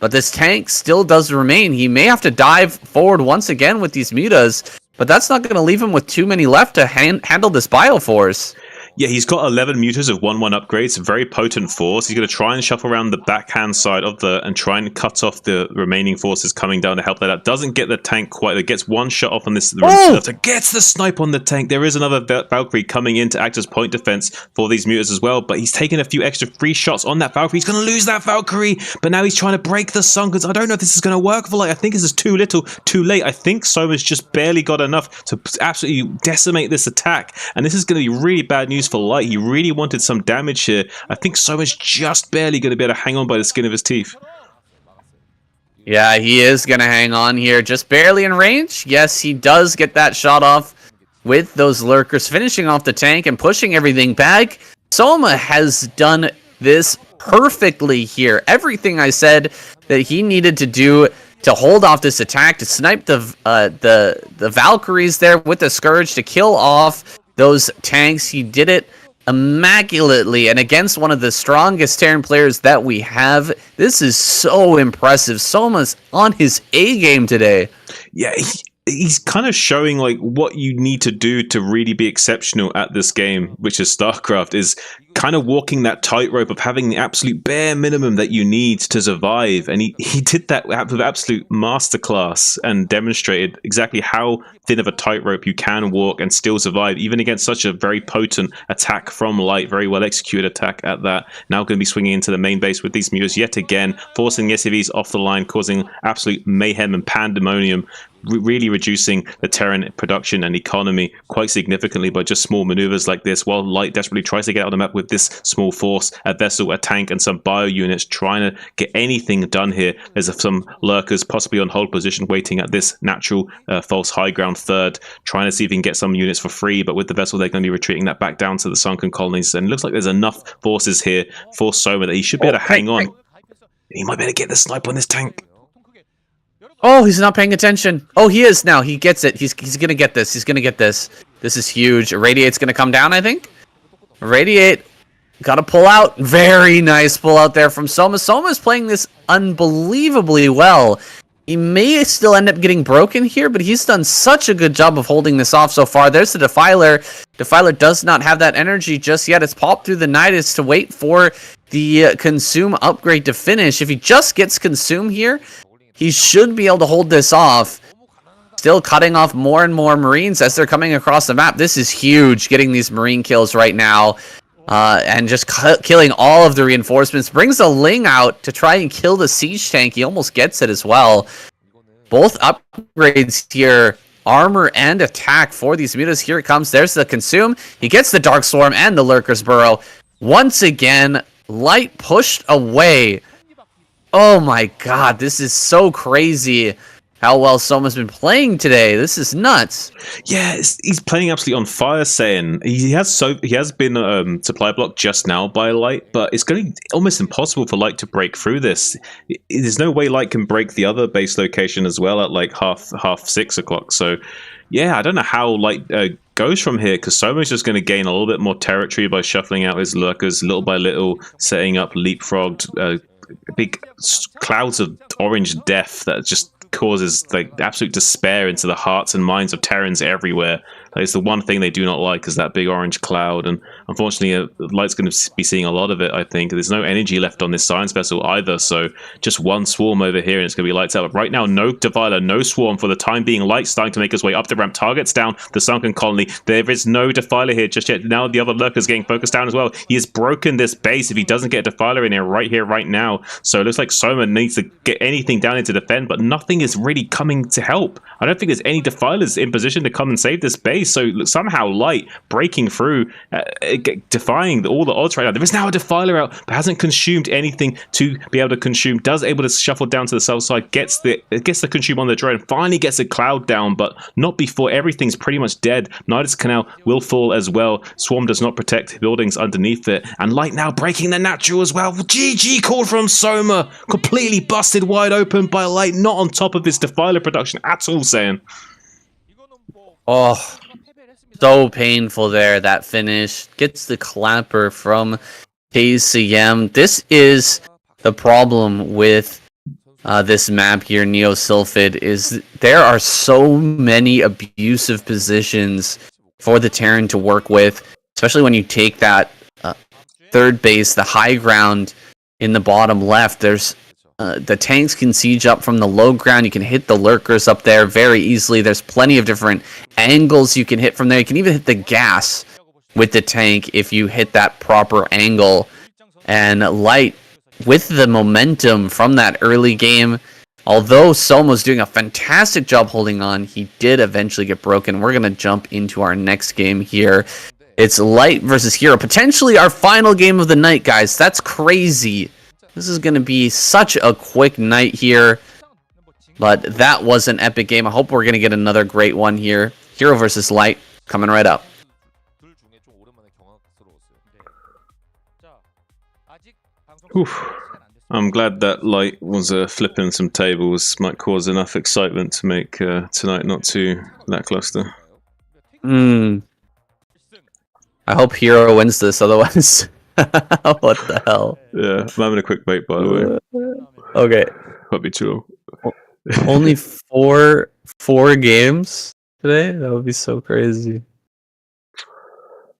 But this tank still does remain. He may have to dive forward once again with these mutas, but that's not going to leave him with too many left to handle this Bioforce. Yeah, he's got 11 mutas of 1/1 upgrades, very potent force. He's going to try and shuffle around the backhand side of and try and cut off the remaining forces coming down to help that out. Doesn't get the tank quite. It gets one shot off on this. Gets the snipe on the tank. There is another Valkyrie coming in to act as point defense for these mutas as well, but he's taking a few extra free shots on that Valkyrie. He's going to lose that Valkyrie, but now he's trying to break the Sunkers. I don't know if this is going to work for Light. I think this is too little, too late. I think Soma's just barely got enough to absolutely decimate this attack, and this is going to be really bad news for Light. He really wanted some damage here. I think Soma's just barely going to be able to hang on by the skin of his teeth. Yeah, he is going to hang on here. Just barely in range. Yes, he does get that shot off with those lurkers, finishing off the tank and pushing everything back. Soma has done this perfectly here. Everything I said that he needed to do to hold off this attack, to snipe the Valkyries there with the Scourge, to kill off those tanks. He did it immaculately and against one of the strongest Terran players that we have. This is so impressive. Soma's on his A game today. Yeah, he's kind of showing like what you need to do to really be exceptional at this game, which is StarCraft, is kind of walking that tightrope of having the absolute bare minimum that you need to survive. And he did that with absolute masterclass and demonstrated exactly how thin of a tightrope you can walk and still survive, even against such a very potent attack from Light, very well executed attack at that. Now going to be swinging into the main base with these mutas yet again, forcing the SCVs off the line, causing absolute mayhem and pandemonium, really reducing the Terran production and economy quite significantly by just small maneuvers like this, while Light desperately tries to get out on the map with this small force, a vessel, a tank, and some bio units trying to get anything done here. There's some lurkers possibly on hold position waiting at this natural false high ground third, trying to see if he can get some units for free, but with the vessel they're going to be retreating that back down to the sunken colonies, and it looks like there's enough forces here for Soma that he should be able to hang on. He might be able to get the snipe on this tank. Oh, he's not paying attention. Oh, he is now. He gets it. He's going to get this. He's going to get this. This is huge. Radiate's going to come down, I think. Radiate got to pull out. Very nice pull out there from Soma. Soma's playing this unbelievably well. He may still end up getting broken here, but he's done such a good job of holding this off so far. There's the Defiler. Defiler does not have that energy just yet. It's popped through the Nidus to wait for the Consume upgrade to finish. If he just gets Consume here, he should be able to hold this off. Still cutting off more and more Marines as they're coming across the map. This is huge, getting these Marine kills right now. And just killing all of the reinforcements. Brings a Ling out to try and kill the siege tank. He almost gets it as well. Both upgrades here armor and attack for these mutas. Here it comes. There's the consume. He gets the Dark Swarm and the Lurker's Burrow. Once again, Light pushed away. Oh my god, this is so crazy how well Soma's been playing today. This is nuts. Yeah, he's playing absolutely on fire. Saying he has been supply blocked just now by Light, but it's going to be almost impossible for Light to break through this. There's no way Light can break the other base location as well at like half 6 o'clock. So yeah, I don't know how Light goes from here, because Soma's just going to gain a little bit more territory by shuffling out his lurkers little by little, setting up leapfrogged big clouds of orange death that just causes like absolute despair into the hearts and minds of Terrans everywhere. Like, it's the one thing they do not like, is that big orange cloud, and unfortunately Light's going to be seeing a lot of it. I think there's no energy left on this science vessel either, so just one swarm over here and it's going to be Lights out. But right now, no Defiler, no swarm for the time being. Light's starting to make his way up the ramp, targets down the sunken colony. There is no Defiler here just yet. Now the other lurker's getting focused down as well. He has broken this base if he doesn't get a Defiler in here right now. So it looks like Soma needs to get anything down into defend, but nothing is really coming to help. I don't think there's any Defilers in position to come and save this base. So somehow Light breaking through, defying all the odds right now. There is now a Defiler out, but hasn't consumed anything to be able to consume. Does able to shuffle down to the south side, gets the consume on the drone, finally gets a cloud down, but not before everything's pretty much dead. Nidus Canal will fall as well. Swarm does not protect buildings underneath it, and Light now breaking the natural as well. GG call from Soma, completely busted wide open by Light, not on top of his Defiler production at all, saying. Oh, so painful there, that finish. Gets the clapper from KCM. This is the problem with this map here, Neo Sylphid, is there are so many abusive positions for the Terran to work with, especially when you take that third base, the high ground in the bottom left. There's the tanks can siege up from the low ground. You can hit the lurkers up there very easily. There's plenty of different angles you can hit from there. You can even hit the gas with the tank if you hit that proper angle. And Light, with the momentum from that early game, although Soma's doing a fantastic job holding on, he did eventually get broken. We're going to jump into our next game here. It's Light versus Hero. Potentially our final game of the night, guys. That's crazy. This is going to be such a quick night here, but that was an epic game. I hope we're going to get another great one here. Hero versus Light, coming right up. Oof. I'm glad that Light was flipping some tables. Might cause enough excitement to make tonight not too lackluster. I hope Hero wins this, otherwise... What the hell? Yeah, I'm having a quick bait, by the way. Okay. Might be too long. Only four games today? That would be so crazy.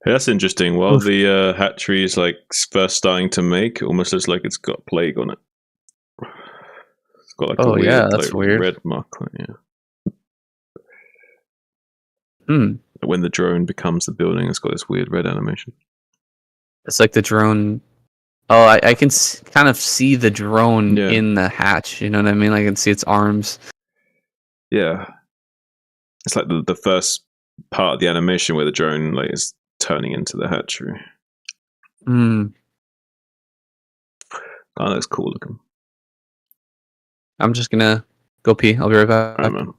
Yeah, that's interesting. While the hatchery is like first starting to make, it almost looks like it's got plague on it. It's got like a weird, that's like, weird. red mark on it, yeah. When the drone becomes the building, it's got this weird red animation. It's like the drone. Oh, I can kind of see the drone in the hatch. You know what I mean? I can see its arms. Yeah. It's like the first part of the animation where the drone like is turning into the hatchery. That looks cool looking. I'm just gonna go pee. I'll be right back. Right, man.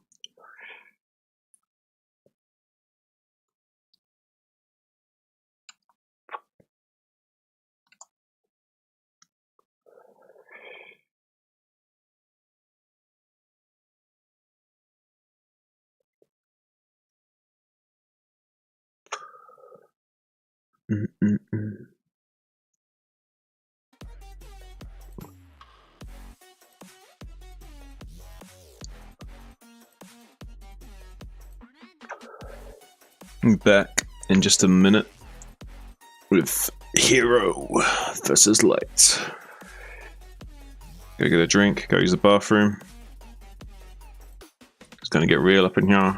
Back in just a minute with Hero versus Light. Go get a drink, go use the bathroom. It's gonna get real up in here.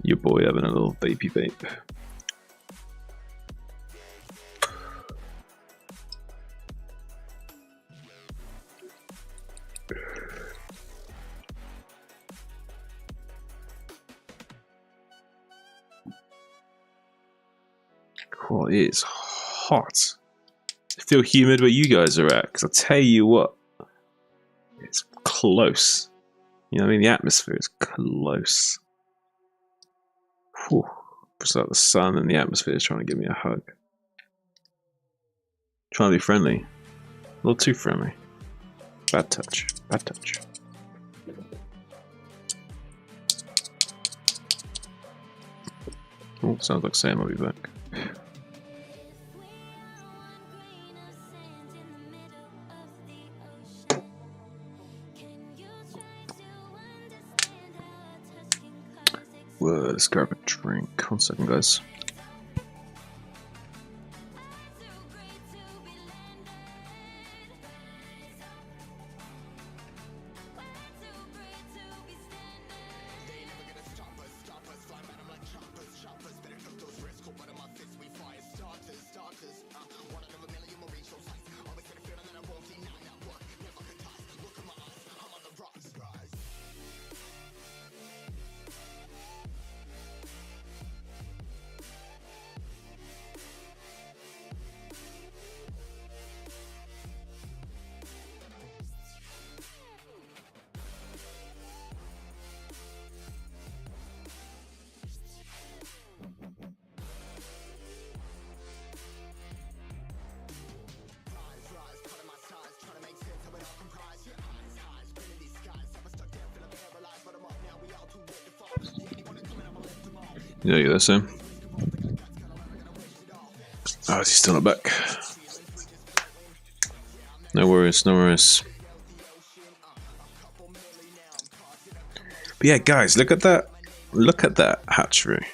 Your boy having a little baby vape. Oh, it's hot. I feel humid where you guys are at, because I'll tell you what, it's close. You know what I mean? The atmosphere is close. Whew. It's like the sun and the atmosphere is trying to give me a hug. Trying to be friendly. A little too friendly. Bad touch. Bad touch. Oh, sounds like Sam will be back. Let's grab a drink. 1 second, guys. Yeah, you there, Sam? Oh, is he still not back? No worries, no worries. But yeah, guys, look at that. Look at that hatchery.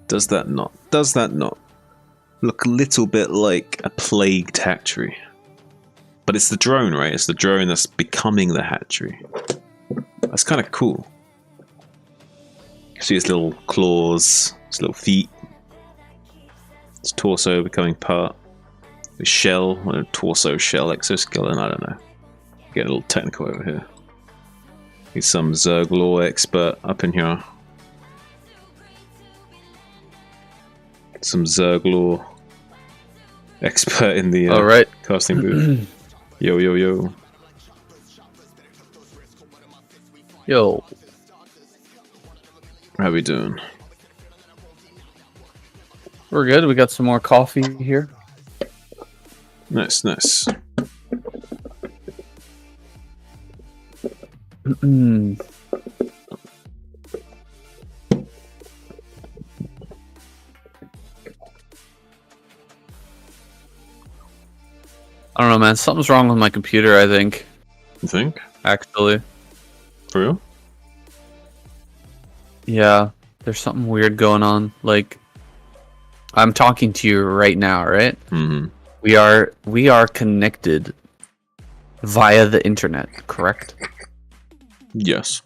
Does that not look a little bit like a plagued hatchery? But it's the drone, right? It's the drone that's becoming the hatchery. That's kind of cool. See his little claws, his little feet, his torso becoming part, his shell, or torso shell exoskeleton, I don't know. Getting a little technical over here. He's some Zerg lore expert up in here. Some Zerg lore expert in the Alright. casting booth. Yo, yo, yo. Yo. How we doing? We're good. We got some more coffee here. Nice, nice. I don't know, man. Something's wrong with my computer, I think. You think? Actually. For real? Yeah. There's something weird going on. Like, I'm talking to you right now, right? Mm-hmm. We are connected via the internet, correct? Yes.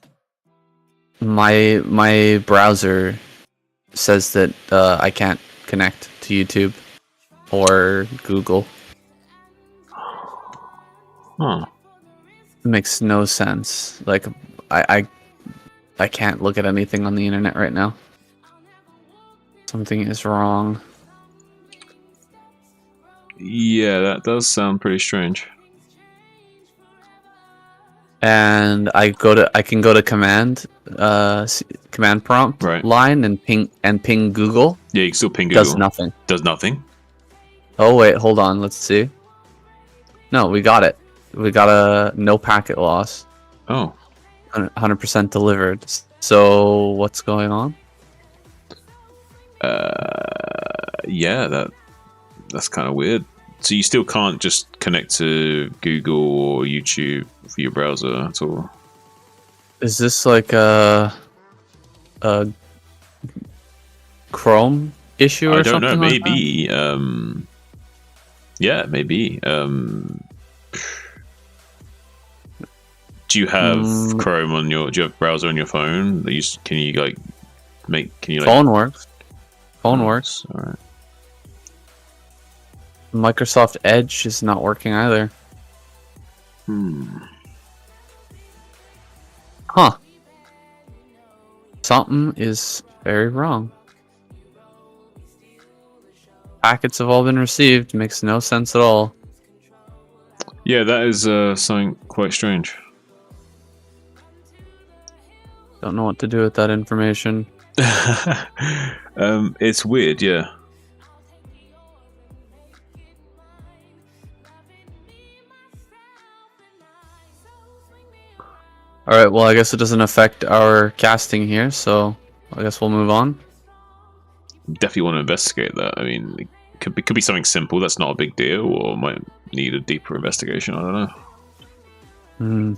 My browser says that I can't connect to YouTube or Google. Huh. It makes no sense. Like, I can't look at anything on the internet right now. Something is wrong. Yeah, that does sound pretty strange. And I can go to command prompt Right. line and ping Google. Yeah, you can still ping Google. Does nothing. Does nothing? Oh wait, hold on. Let's see. No, we got it. We got a no packet loss. Oh. 100% delivered. So what's going on? Yeah, that's kind of weird. So you still can't just connect to Google or YouTube for your browser at all? Is this like a Chrome issue or I don't something? know. Like Maybe. Yeah, maybe. Do you have Chrome on your? Do you have browser on your phone? Can you like? Phone works. Phone works. All right. Microsoft Edge is not working either. Huh. Something is very wrong. packets have all been received. Makes no sense at all. Yeah, that is something quite strange. Don't know what to do with that information. It's weird, yeah. Alright, well, I guess it doesn't affect our casting here, so I guess we'll move on. Definitely want to investigate that. I mean, it could be something simple that's not a big deal, or might need a deeper investigation. I don't know. Hmm.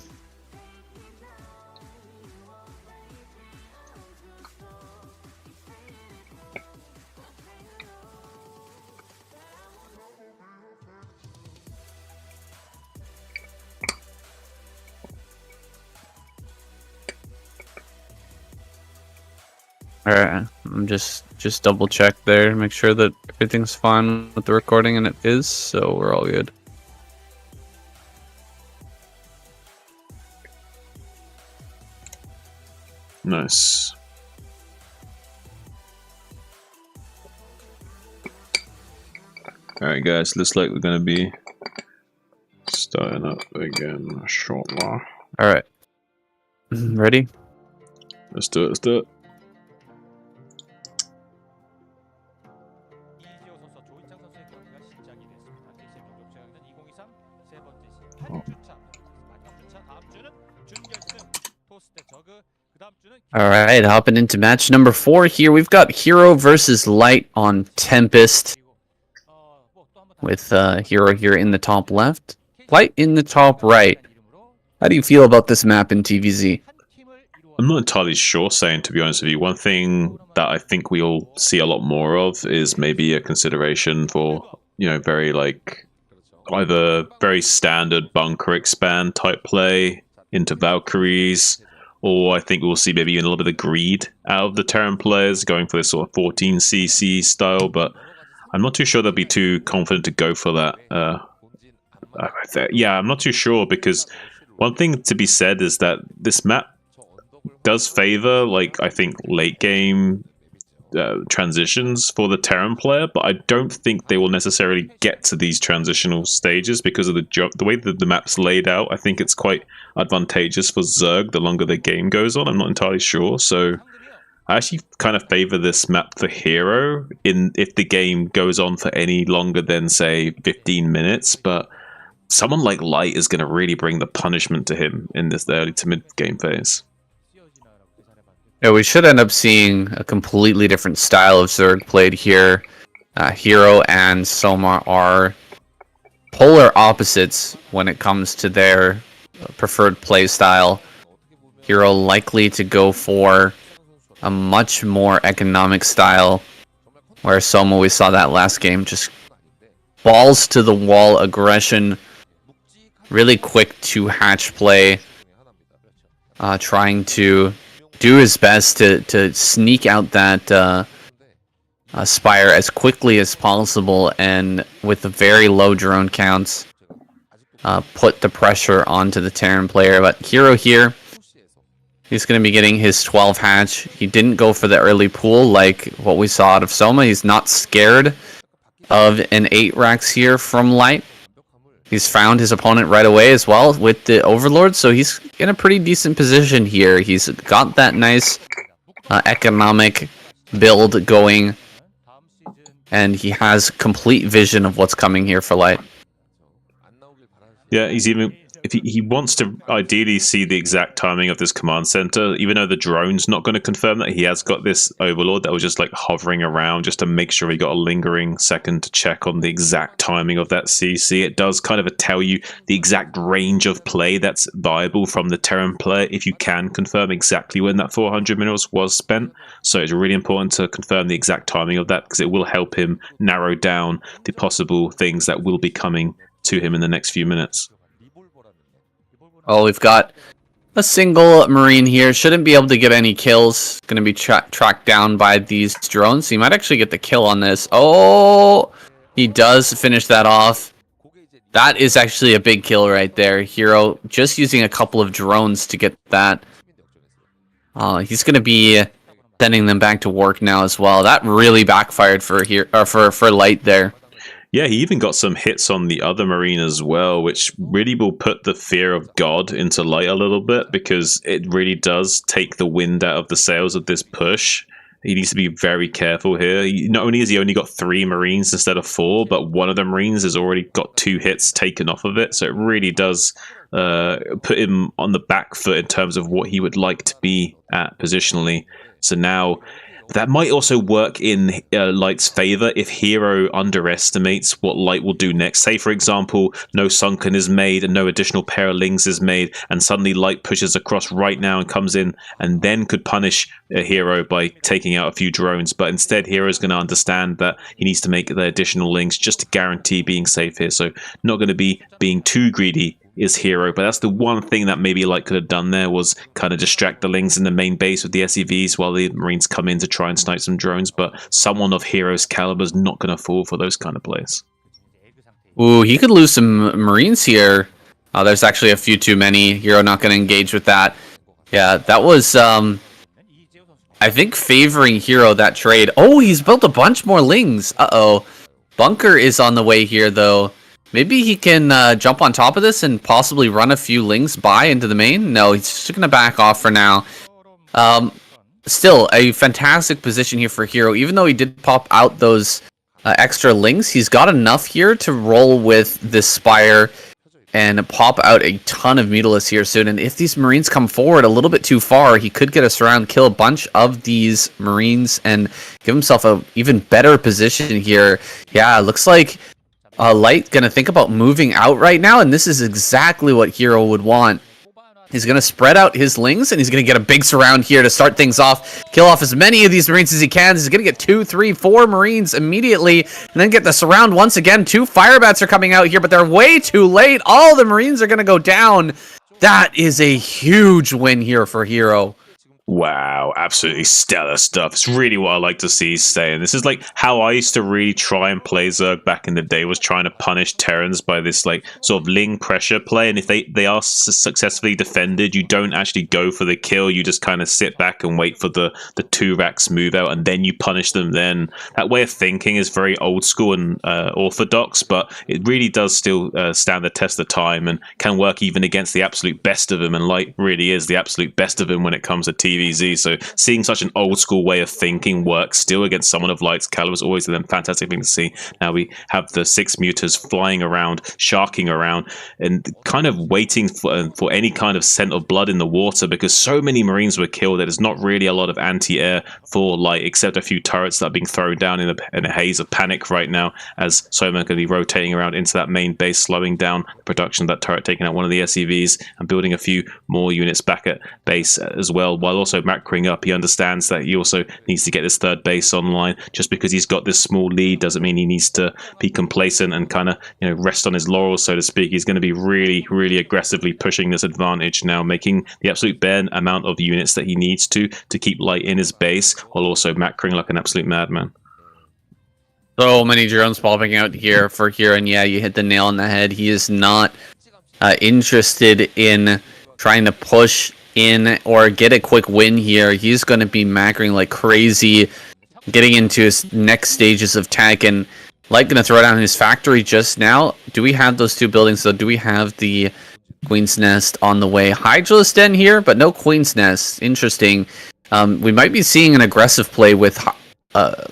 Alright, I'm just double check there, make sure that everything's fine with the recording, and it is, so we're all good. Nice. Alright guys, looks like we're gonna be starting up again shortly. Alright. Ready? Let's do it, let's do it. 이지호 선수와 조인창 선수의 경기가 시작이 됐습니다. KCM 정규 최강전 2023 세 번째 시즌 8주차 마지막 주차 다음 주는 준결승 토스 대 저그 그다음 주는 Alright, hopping into match number 4 here. We've got Hero versus Light on Tempest, with Hero here in the top left, Light in the top right. How do you feel about this map in TVZ? I'm not entirely sure, saying, to be honest with you. One thing that I think we'll see a lot more of is maybe a consideration for, you know, very like either very standard bunker expand type play into Valkyries, or I think we'll see maybe even a little bit of greed out of the Terran players going for this sort of 14cc style, but I'm not too sure they'll be too confident to go for that. Yeah, I'm not too sure, because one thing to be said is that this map does favor, like, I think late game transitions for the Terran player, but I don't think they will necessarily get to these transitional stages because of the way that the map's laid out. I think it's quite advantageous for Zerg the longer the game goes on. I'm not entirely sure, so I actually kind of favor this map for Hero if the game goes on for any longer than, say, 15 minutes, but someone like Light is going to really bring the punishment to him in this early to mid game phase. Yeah, we should end up seeing a completely different style of Zerg played here. Hero and Soma are polar opposites when it comes to their preferred play style. Hero likely to go for a much more economic style, where Soma, we saw that last game, just balls to the wall aggression, really quick to hatch play, trying to do his best to sneak out that Spire as quickly as possible, and with very low drone counts, put the pressure onto the Terran player. But Hero here, he's going to be getting his 12 hatch. He didn't go for the early pool like what we saw out of Soma. He's not scared of an 8 racks here from Light. He's found his opponent right away as well with the Overlord, so he's in a pretty decent position here. He's got that nice economic build going, and he has complete vision of what's coming here for Light. Yeah, he's even, if he wants to ideally see the exact timing of this command center, even though the drone's not going to confirm that, he has got this Overlord that was just like hovering around just to make sure he got a lingering second to check on the exact timing of that CC. It does kind of tell you the exact range of play that's viable from the Terran player if you can confirm exactly when that 400 minerals was spent. So it's really important to confirm the exact timing of that, because it will help him narrow down the possible things that will be coming to him in the next few minutes. Oh, we've got a single Marine here. Shouldn't be able to get any kills. Going to be tracked down by these drones. He might actually get the kill on this. Oh, he does finish that off. That is actually a big kill right there. Hero just using a couple of drones to get that. He's going to be sending them back to work now as well. That really backfired for here or for Light there. Yeah, he even got some hits on the other Marine as well, which really will put the fear of God into Light a little bit, because it really does take the wind out of the sails of this push. He needs to be very careful here. Not only has he only got 3 Marines instead of 4, but one of the Marines has already got 2 hits taken off of it. So it really does put him on the back foot in terms of what he would like to be at positionally. So now that might also work in Light's favor if Hero underestimates what Light will do next. Say, for example, no Sunken is made and no additional pair of Lings is made, and suddenly Light pushes across right now and comes in and then could punish a Hero by taking out a few drones. But instead, Hero's going to understand that he needs to make the additional Lings just to guarantee being safe here. So not going to be being too greedy is Hero, but that's the one thing that maybe Light could have done there, was kind of distract the Lings in the main base with the SEVs while the Marines come in to try and snipe some drones. But someone of Hero's caliber is not going to fall for those kind of plays. Ooh, he could lose some Marines here. There's actually a few too many. Hero not going to engage with that. Yeah, that was, I think, favoring Hero, that trade. Oh, he's built a bunch more Lings. Uh-oh. Bunker is on the way here, though. Maybe he can jump on top of this and possibly run a few Lings by into the main. No, he's just going to back off for now. Still, a fantastic position here for Hero. Even though he did pop out those extra Lings, he's got enough here to roll with this Spire and pop out a ton of Mutilis here soon. And if these Marines come forward a little bit too far, he could get us around, kill a bunch of these Marines, and give himself a even better position here. Yeah, it looks like Light gonna think about moving out right now, and this is exactly what Hero would want. He's gonna spread out his Lings, and he's gonna get a big surround here to start things off. Kill off as many of these Marines as he can. He's gonna get 2, 3, 4 Marines immediately, and then get the surround once again. 2 Firebats are coming out here, but they're way too late. All the Marines are gonna go down. That is a huge win here for Hero. Wow, absolutely stellar stuff. It's really what I like to see staying. This is like how I used to really try and play Zerg back in the day, was trying to punish Terrans by this like sort of Ling pressure play. And if they are successfully defended, you don't actually go for the kill. You just kind of sit back and wait for the 2 racks move out, and then you punish them. Then that way of thinking is very old school and orthodox, but it really does still stand the test of time and can work even against the absolute best of them. And Light really is the absolute best of them when it comes to TVZ. So seeing such an old school way of thinking work still against someone of Light's caliber is always a fantastic thing to see. Now we have the 6 Mutas flying around, sharking around, and kind of waiting for any kind of scent of blood in the water, because so many Marines were killed that there's not really a lot of anti-air for Light, except a few turrets that are being thrown down in a haze of panic right now, as Soma are going to be rotating around into that main base, slowing down the production of that turret, taking out one of the SEVs and building a few more units back at base as well, while also macroing up. He understands that he also needs to get this 3rd base online. Just because he's got this small lead doesn't mean he needs to be complacent and kind of, you know, rest on his laurels, so to speak. He's going to be really, really aggressively pushing this advantage now, making the absolute bare amount of units that he needs to keep Light in his base, while also macroing like an absolute madman. So many drones popping out here for Hero, and yeah, you hit the nail on the head. He is not interested in trying to push in or get a quick win here. He's going to be macroing like crazy, getting into his next stages of tech, and Light going to throw down his factory just now. Do we have those 2 buildings, though? Do we have the Queen's Nest on the way? Hydra's Den here, but no Queen's Nest. Interesting. We might be seeing an aggressive play with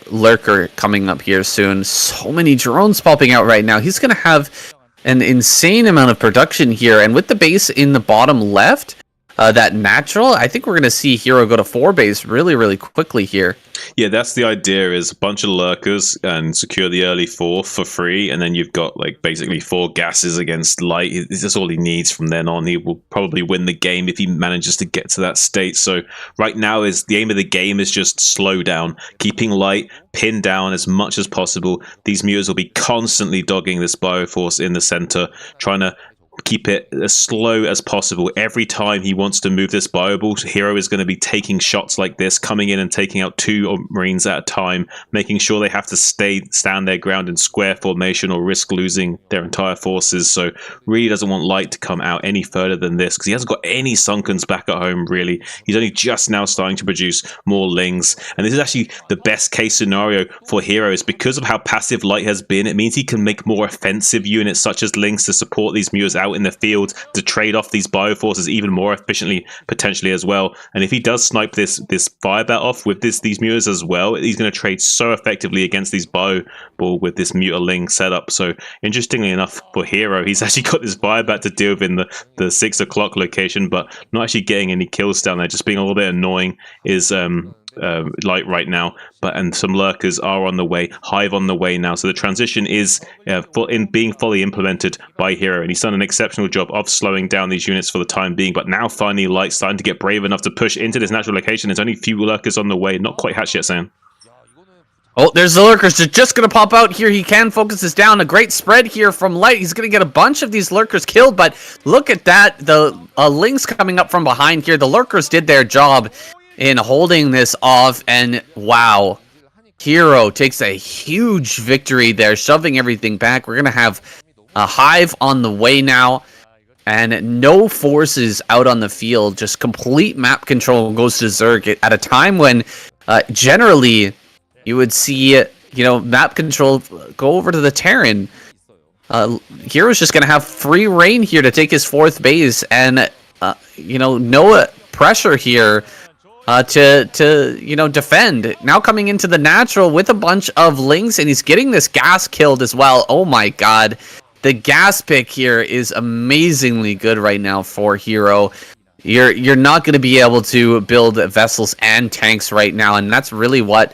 Lurker coming up here soon. So many drones popping out right now. He's going to have an insane amount of production here, and with the base in the bottom left, that natural, I think we're going to see Hero go to 4 base really, really quickly here. Yeah, that's the idea, is a bunch of lurkers and secure the early 4 for free, and then you've got like basically 4 gases against Light. That's all he needs from then on. He will probably win the game if he manages to get to that state. So right now, is the aim of the game is just slow down, keeping Light pinned down as much as possible. These mutas will be constantly dogging this Bioforce in the center, trying to keep it as slow as possible. Every time he wants to move this bio-ball, Hero is going to be taking shots like this, coming in and taking out 2 Marines at a time, making sure they have to stand their ground in square formation or risk losing their entire forces. So really doesn't want Light to come out any further than this, because he hasn't got any Sunkens back at home, really. He's only just now starting to produce more Lings. And this is actually the best case scenario for Hero, is because of how passive Light has been. It means he can make more offensive units such as Lings to support these Mutas out in the field, to trade off these bio forces even more efficiently, potentially as well. And if he does snipe this fire bat off with these Mutas as well, he's going to trade so effectively against these bio ball with this Muta-Ling setup. So interestingly enough for Hero, he's actually got this fire bat to deal with in the 6 o'clock location, but not actually getting any kills down there, just being a little bit annoying is Light right now. And some lurkers are on the way, Hive on the way now, so the transition is being fully implemented by Hero, and he's done an exceptional job of slowing down these units for the time being. But now finally Light's starting to get brave enough to push into this natural location. There's only a few lurkers on the way, not quite hatched yet, Sam. Oh, there's the lurkers. They're just going to pop out here. He can focus this down. A great spread here from Light. He's going to get a bunch of these lurkers killed, but look at that. The Lings coming up from behind here. The lurkers did their job in holding this off, and wow. Hero takes a huge victory there, shoving everything back. We're going to have a Hive on the way now, and no forces out on the field. Just complete map control goes to Zerg at a time when generally you would see, map control go over to the Terran. Hero's just going to have free reign here to take his 4th base, and, no pressure here to defend. Now coming into the natural with a bunch of Lings, and he's getting this gas killed as well. Oh my god. The gas pick here is amazingly good right now for Hero. You're not going to be able to build vessels and tanks right now, and that's really what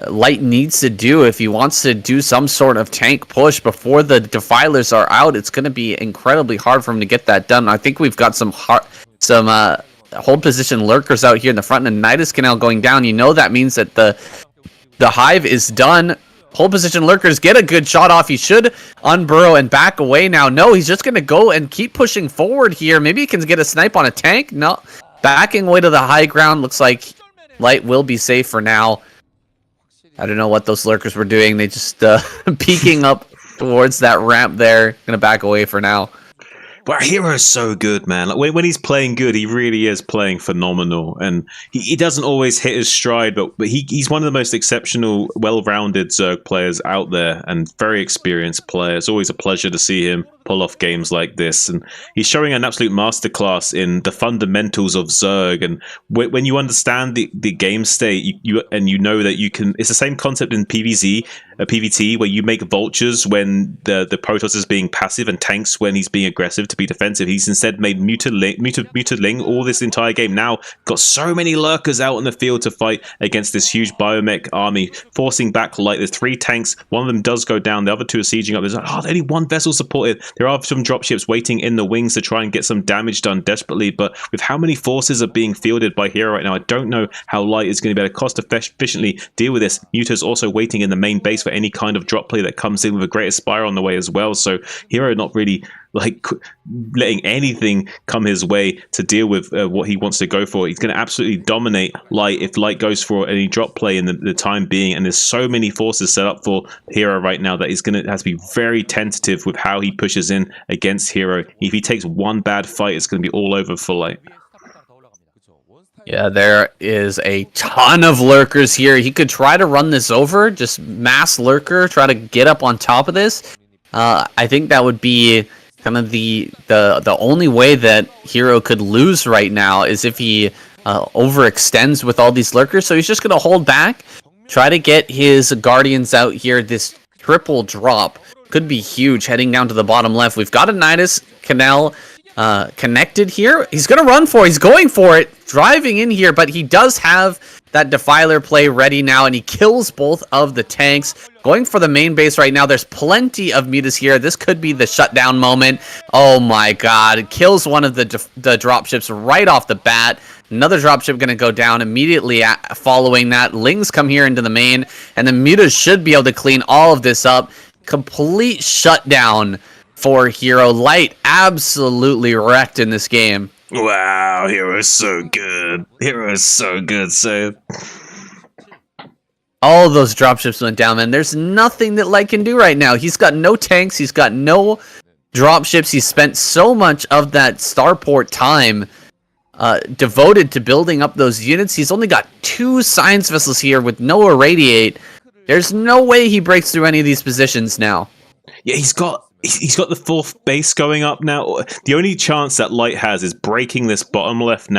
Light needs to do if he wants to do some sort of tank push before the Defilers are out. It's going to be incredibly hard for him to get that done. I think we've got some hold position lurkers out here in the front, and Nidus Canal going down. That means that the Hive is done. Hold position lurkers get a good shot off. He should unburrow and back away now. No, he's just going to go and keep pushing forward here. Maybe he can get a snipe on a tank. No, backing away to the high ground. Looks like Light will be safe for now. I don't know what those lurkers were doing. They just peeking up towards that ramp there. Going to back away for now. But Hero's so good, man. Like, when he's playing good, he really is playing phenomenal. And he doesn't always hit his stride, but he's one of the most exceptional, well-rounded Zerg players out there, and very experienced player. It's always a pleasure to see him pull off games like this. And he's showing an absolute masterclass in the fundamentals of Zerg. And when you understand the game state, you know that you can... It's the same concept in PvT, where you make vultures when the Protoss is being passive, and tanks when he's being aggressive to be defensive. He's instead made Muta-Ling all this entire game. Now got so many lurkers out on the field to fight against this huge biomech army, forcing back Light. There's 3 tanks. One of them does go down. The other 2 are sieging up. There's only 1 vessel supported. There are some dropships waiting in the wings to try and get some damage done desperately. But with how many forces are being fielded by Hero right now, I don't know how Light is going to be able to cost efficiently deal with this. Muta's also waiting in the main base for any kind of drop play that comes in, with a Great Aspire on the way as well. So Hero not really letting anything come his way to deal with what he wants to go for. He's going to absolutely dominate Light if Light goes for any drop play in the time being. And there's so many forces set up for Hero right now that he's going to have to be very tentative with how he pushes in against Hero. If he takes one bad fight, it's going to be all over for Light. Yeah, there is a ton of lurkers here. He could try to run this over, just mass lurker, try to get up on top of this. I think that would be kind of the only way that Hero could lose right now, is if he overextends with all these lurkers. So he's just going to hold back, try to get his Guardians out here. This triple drop could be huge heading down to the bottom left. We've got a Nidus Canal connected here. He's going to run for it. He's going for it, driving in here, but he does have that Defiler play ready now, and he kills both of the tanks. Going for the main base right now. There's plenty of mutas here. This could be the shutdown moment. Oh my god. It kills one of the dropships right off the bat. Another dropship going to go down immediately following that. Lings come here into the main, and the mutas should be able to clean all of this up. Complete shutdown for Hero. Light absolutely wrecked in this game. Wow, Hero's so good. Hero's so good, so... All of those dropships went down, man. There's nothing that Light can do right now. He's got no tanks. He's got no dropships. He spent so much of that starport time devoted to building up those units. He's only got 2 science vessels here with no irradiate. There's no way he breaks through any of these positions now. Yeah, he's got the 4th base going up now. The only chance that Light has is breaking this bottom left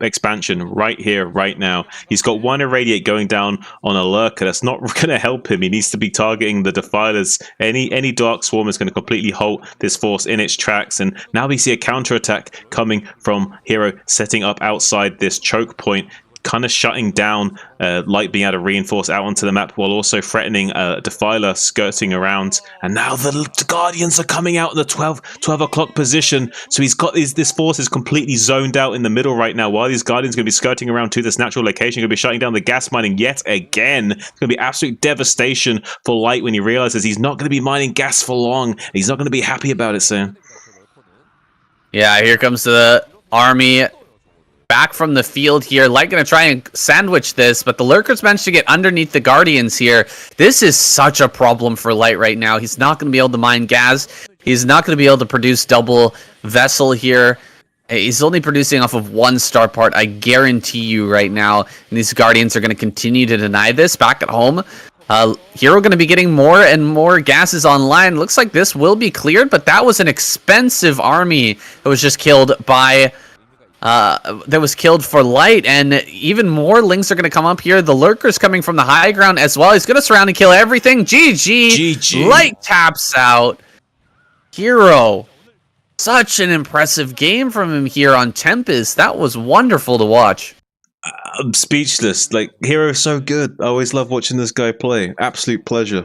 expansion right here, right now. He's got 1 irradiate going down on a lurker. That's not going to help him. He needs to be targeting the defilers. Any dark swarm is going to completely halt this force in its tracks. And now we see a counterattack coming from Hero, setting up outside this choke point, kind of shutting down Light being able to reinforce out onto the map while also threatening Defiler skirting around. And now the Guardians are coming out in the 12 o'clock position. So he's got this force is completely zoned out in the middle right now while these Guardians are going to be skirting around to this natural location. Going to be shutting down the gas mining yet again. It's going to be absolute devastation for Light when he realizes he's not going to be mining gas for long. He's not going to be happy about it soon. Yeah, here comes the army back from the field here. Light gonna try and sandwich this, but the Lurkers managed to get underneath the Guardians here. This is such a problem for Light right now. He's not gonna be able to mine gas. He's not gonna be able to produce double vessel here. He's only producing off of 1 star part, I guarantee you right now. And these Guardians are gonna continue to deny this back at home. Hero going to be getting more and more gases online. Looks like this will be cleared, but that was an expensive army that was just killed by that was killed for Light, and even more links are going to come up here. The Lurker's coming from the high ground as well. He's going to surround and kill everything. GG. Light taps out. Hero. Such an impressive game from him here on Tempest. That was wonderful to watch. I'm speechless. Like, Hero is so good. I always love watching this guy play. Absolute pleasure.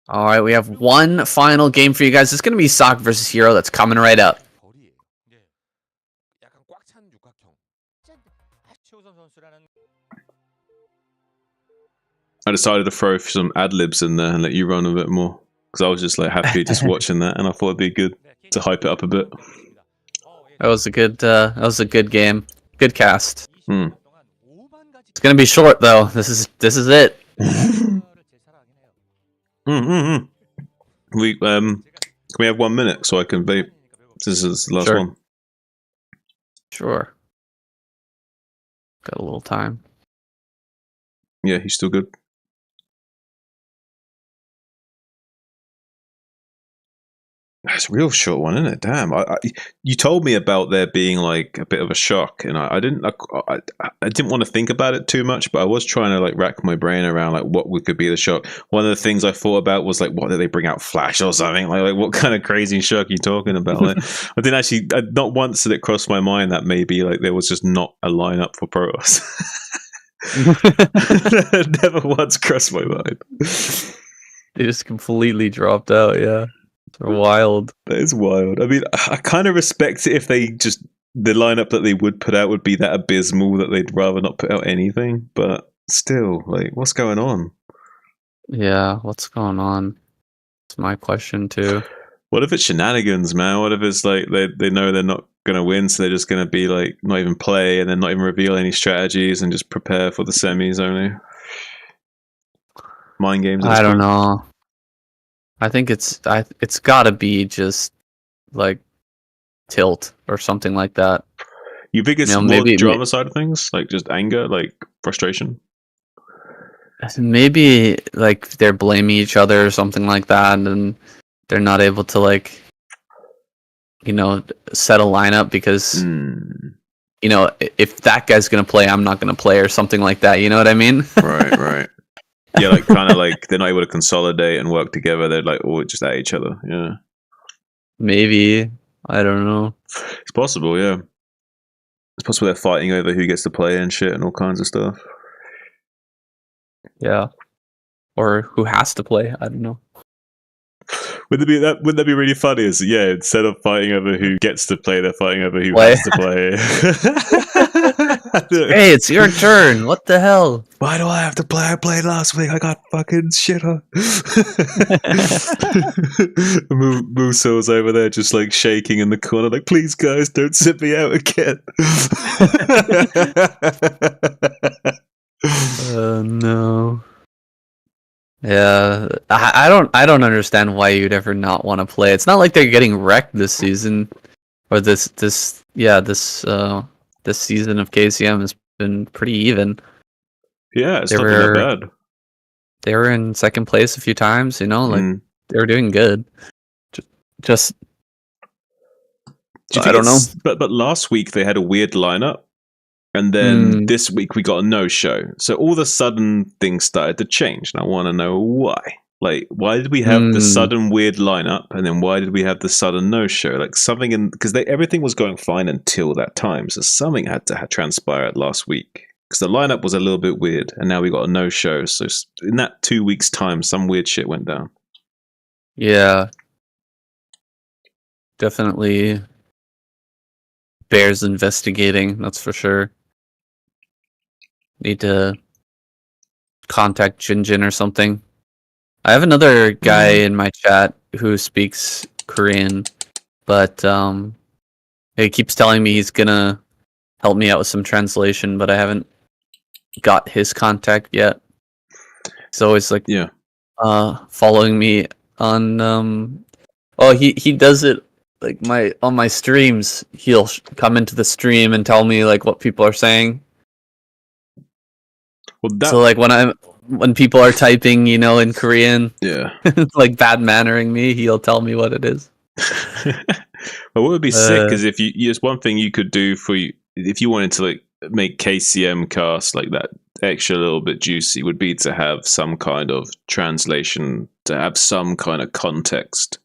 All right, we have one final game for you guys. It's going to be Sock versus Hero. That's coming right up. I decided to throw some ad-libs in there and let you run a bit more. Because I was just like happy just watching that, and I thought it'd be good to hype it up a bit. That was a good game. Good cast. It's gonna be short though. This is it. We can we have 1 minute so I can vape? This is the last one. Sure. Got a little time. Yeah, he's still good. That's a real short one, isn't it? Damn. You told me about there being like a bit of a shock, and I didn't want to think about it too much, but I was trying to like rack my brain around like what could be the shock. One of the things I thought about was like, what did they bring out Flash or something? Like what kind of crazy shock are you talking about? Like, I didn't actually, not once did it cross my mind that maybe like there was just not a lineup for Protoss. Never once crossed my mind. They just completely dropped out. Yeah. They're wild. That is wild. I mean, I kind of respect it if they just, the lineup that they would put out would be that abysmal that they'd rather not put out anything. But still, like, what's going on? Yeah, what's going on? That's my question too. What if it's shenanigans, man? What if it's like they know they're not going to win, so they're just going to be like, not even play and then not even reveal any strategies and just prepare for the semis only? Mind games. I don't know. I think it's gotta be just like tilt or something like that. You think it's more the drama side of things, like just anger, like frustration? Maybe like they're blaming each other or something like that, and they're not able to like, you know, set a lineup because you know, if that guy's gonna play, I'm not gonna play or something like that. You know what I mean? Right. Yeah, like kind of like they're not able to consolidate and work together. They're like all just at each other. Yeah, maybe. I don't know. It's possible. Yeah, it's possible they're fighting over who gets to play and shit and all kinds of stuff. Yeah, or who has to play. I don't know. Wouldn't that be really funny? Is instead of fighting over who gets to play, they're fighting over who has to play. Hey, it's your turn. What the hell? Why do I have to play? I played last week. I got fucking shit on. Muso's over there just like shaking in the corner, like, please guys, don't sit me out again. Oh no. Yeah, I don't understand why you'd ever not want to play. It's not like they're getting wrecked this season, or this season of KCM has been pretty even. Yeah, it's They not been were- that bad. They were in second place a few times, you know, like Mm. they were doing good. Just Do you I think don't know. But last week they had a weird lineup, and then Mm. this week we got a no-show. So all of a sudden things started to change, and I want to know why. Like, why did we have the sudden weird lineup, and then why did we have the sudden no-show? Like something in because everything was going fine until that time, so something had to transpired last week. Because the lineup was a little bit weird, and now we got a no-show. So in that 2 weeks' time, some weird shit went down. Yeah. Definitely bears investigating, that's for sure. Need to contact Jinjin or something. I have another guy in my chat who speaks Korean, but he keeps telling me he's gonna help me out with some translation, but I haven't got his contact yet. He's always like Yeah. following me on he does it like on my streams. He'll come into the stream and tell me like what people are saying. Well, So like when people are typing, you know, in Korean, yeah. like bad mannering me, he'll tell me what it is. But what would be sick is if it's one thing you could do for you if you wanted to like make KCM cast like that extra little bit juicy would be to have some kind of translation, to have some kind of context,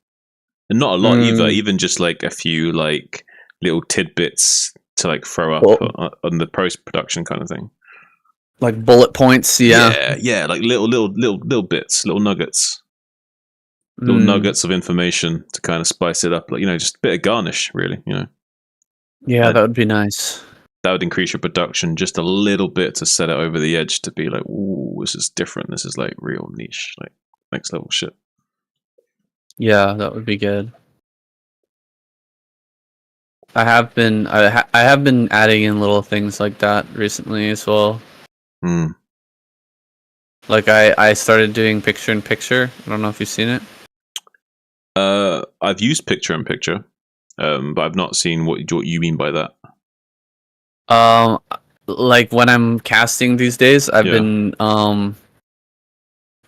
and not a lot either. Even just like a few like little tidbits to like throw up on the post production kind of thing. Like bullet points, yeah. Yeah, like little bits, little nuggets. Little nuggets of information to kind of spice it up, like, you know, just a bit of garnish, really, you know. Yeah, that would be nice. That would increase your production just a little bit to set it over the edge to be like, ooh, this is different. This is like real niche, like next level shit. Yeah, that would be good. I have been adding in little things like that recently as well. Hmm. Like I started doing picture in picture. I don't know if you've seen it. I've used picture in picture, but I've not seen what you mean by that. Like when I'm casting these days, I've been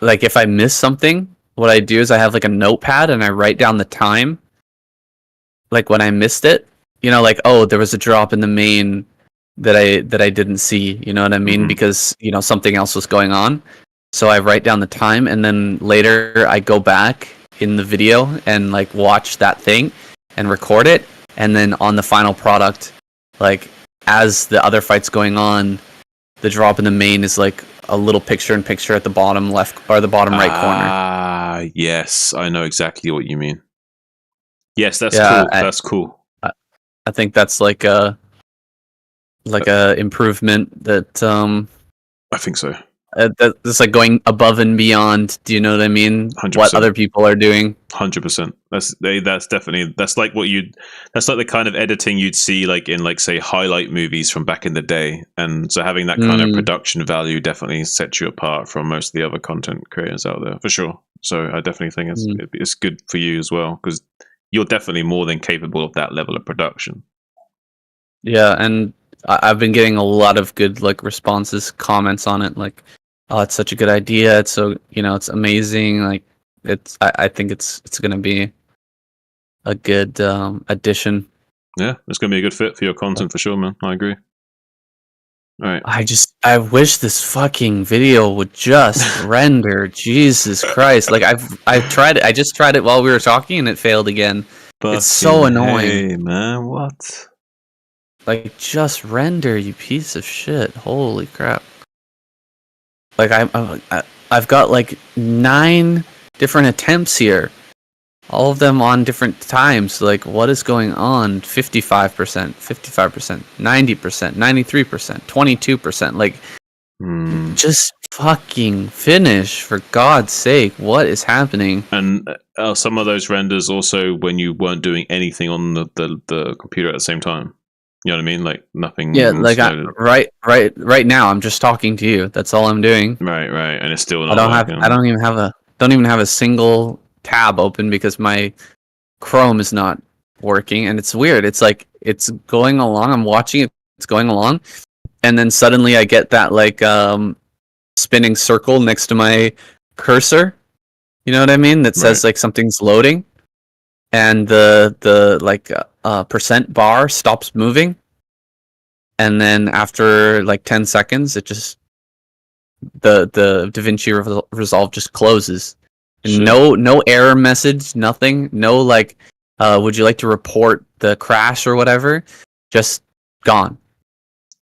like if I miss something, what I do is I have like a notepad and I write down the time. Like when I missed it, you know, like, oh, there was a drop in the main that I didn't see, you know what I mean? Mhm. Because, you know, something else was going on. So I write down the time and then later I go back in the video and like watch that thing and record it, and then on the final product, like as the other fight's going on, the drop in the main is like a little picture in picture at the bottom left or the bottom right corner. Ah, yes, I know exactly what you mean. Yes, that's Yeah, cool. That's cool. I think that's like a improvement that I think so. that's like going above and beyond. Do you know what I mean? 100%. What other people are doing. 100%. That's definitely that's like the kind of editing you'd see like in like say highlight movies from back in the day, and so having that kind of production value definitely sets you apart from most of the other content creators out there for sure. So I definitely think it's good for you as well, because you're definitely more than capable of that level of production. Yeah, and I've been getting a lot of good like responses, comments on it, like, oh, it's such a good idea. It's so, you know, it's amazing. Like I think it's gonna be a good addition. Yeah, it's gonna be a good fit for your content for sure, man. I agree. All right. I wish this fucking video would just render. Jesus Christ! Like I've tried it. I just tried it while we were talking and it failed again. It's so annoying. Hey man, what? Like, just render, you piece of shit! Holy crap! Like I've got like 9 different attempts here, All of them on different times. Like, what is going on? 55%, 55%, 90%, 93%, 22%. Like, just fucking finish, for God's sake. What is happening? And some of those renders also when you weren't doing anything on the computer at the same time. You know what I mean? Like nothing. Yeah, like slowed- right now, I'm just talking to you. That's all I'm doing. right, and it's still not. I don't even have a single tab open because my Chrome is not working, and it's weird. It's like it's going along. I'm watching it. It's going along, and then suddenly I get that like spinning circle next to my cursor. You know what I mean? That says like something's loading, and the like percent bar stops moving, and then after like 10 seconds, it just the DaVinci Resolve just closes. And no error message, nothing. No like, would you like to report the crash or whatever? Just gone.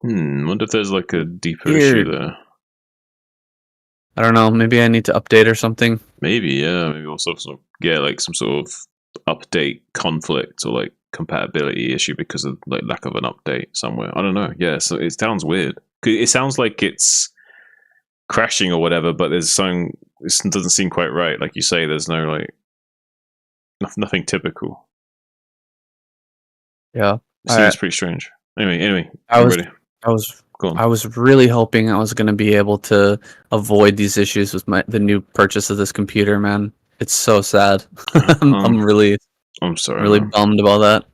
Wonder if there's like a deeper Weird. issue there. I don't know. Maybe I need to update or something. Maybe, yeah. Maybe also like some sort of update conflict or like compatibility issue because of like lack of an update somewhere. I don't know. Yeah, so it sounds weird. It sounds like it's crashing or whatever, but there's something. This doesn't seem quite right. Like you say, there's no like nothing typical. Yeah, It seems pretty strange. Anyway, I was ready. Go on. I was really hoping I was going to be able to avoid these issues with the new purchase of this computer, man. It's so sad. I'm really sorry. really man. bummed about that.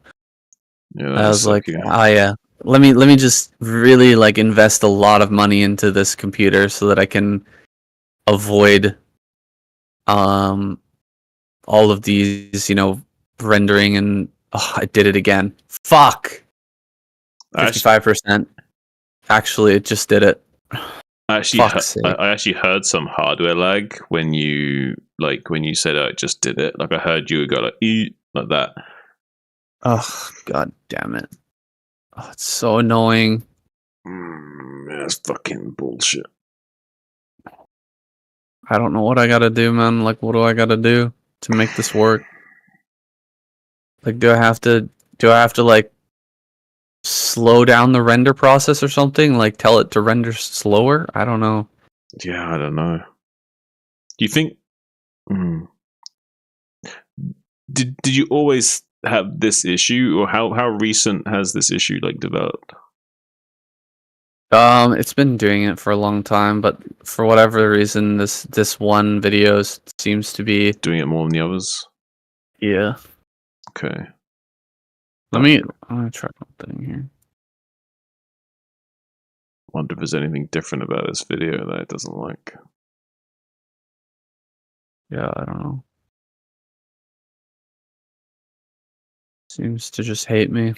Yeah, I was like, sucky. yeah. Let me just really like invest a lot of money into this computer so that I can avoid all of these, rendering, and I did it again. Fuck. 55%. Actually, it just did it. I actually heard some hardware lag when you said it just did it. Like I heard you go like like that. Oh, god damn it. Oh, it's so annoying. That's fucking bullshit. I don't know what I gotta do, man. Like, what do I gotta do to make this work? Like, do I have to like slow down the render process or something? Like, tell it to render slower? I don't know. Yeah, I don't know. Do you think? Did you always have this issue, or how recent has this issue like developed? It's been doing it for a long time, but for whatever reason, this one video seems to be Doing it more than the others. Yeah. Okay. I'm gonna try something here. Wonder if there's anything different about this video that it doesn't like. Yeah, I don't know. Seems to just hate me.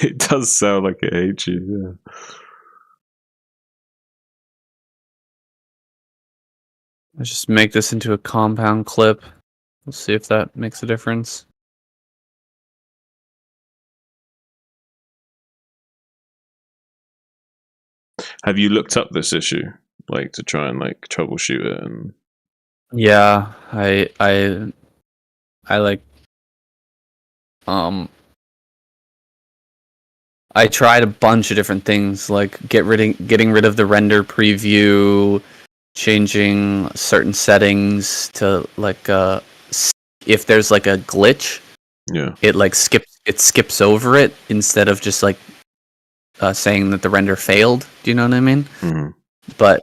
It does sound like it hates you. Yeah. Let's just make this into a compound clip. We'll see if that makes a difference. Have you looked up this issue, like to try and like troubleshoot it? And Yeah, I like I tried a bunch of different things, like getting rid of the render preview, changing certain settings to like if there's like a glitch, yeah, it like skips over it instead of just like saying that the render failed. Do you know what I mean? Mm-hmm. But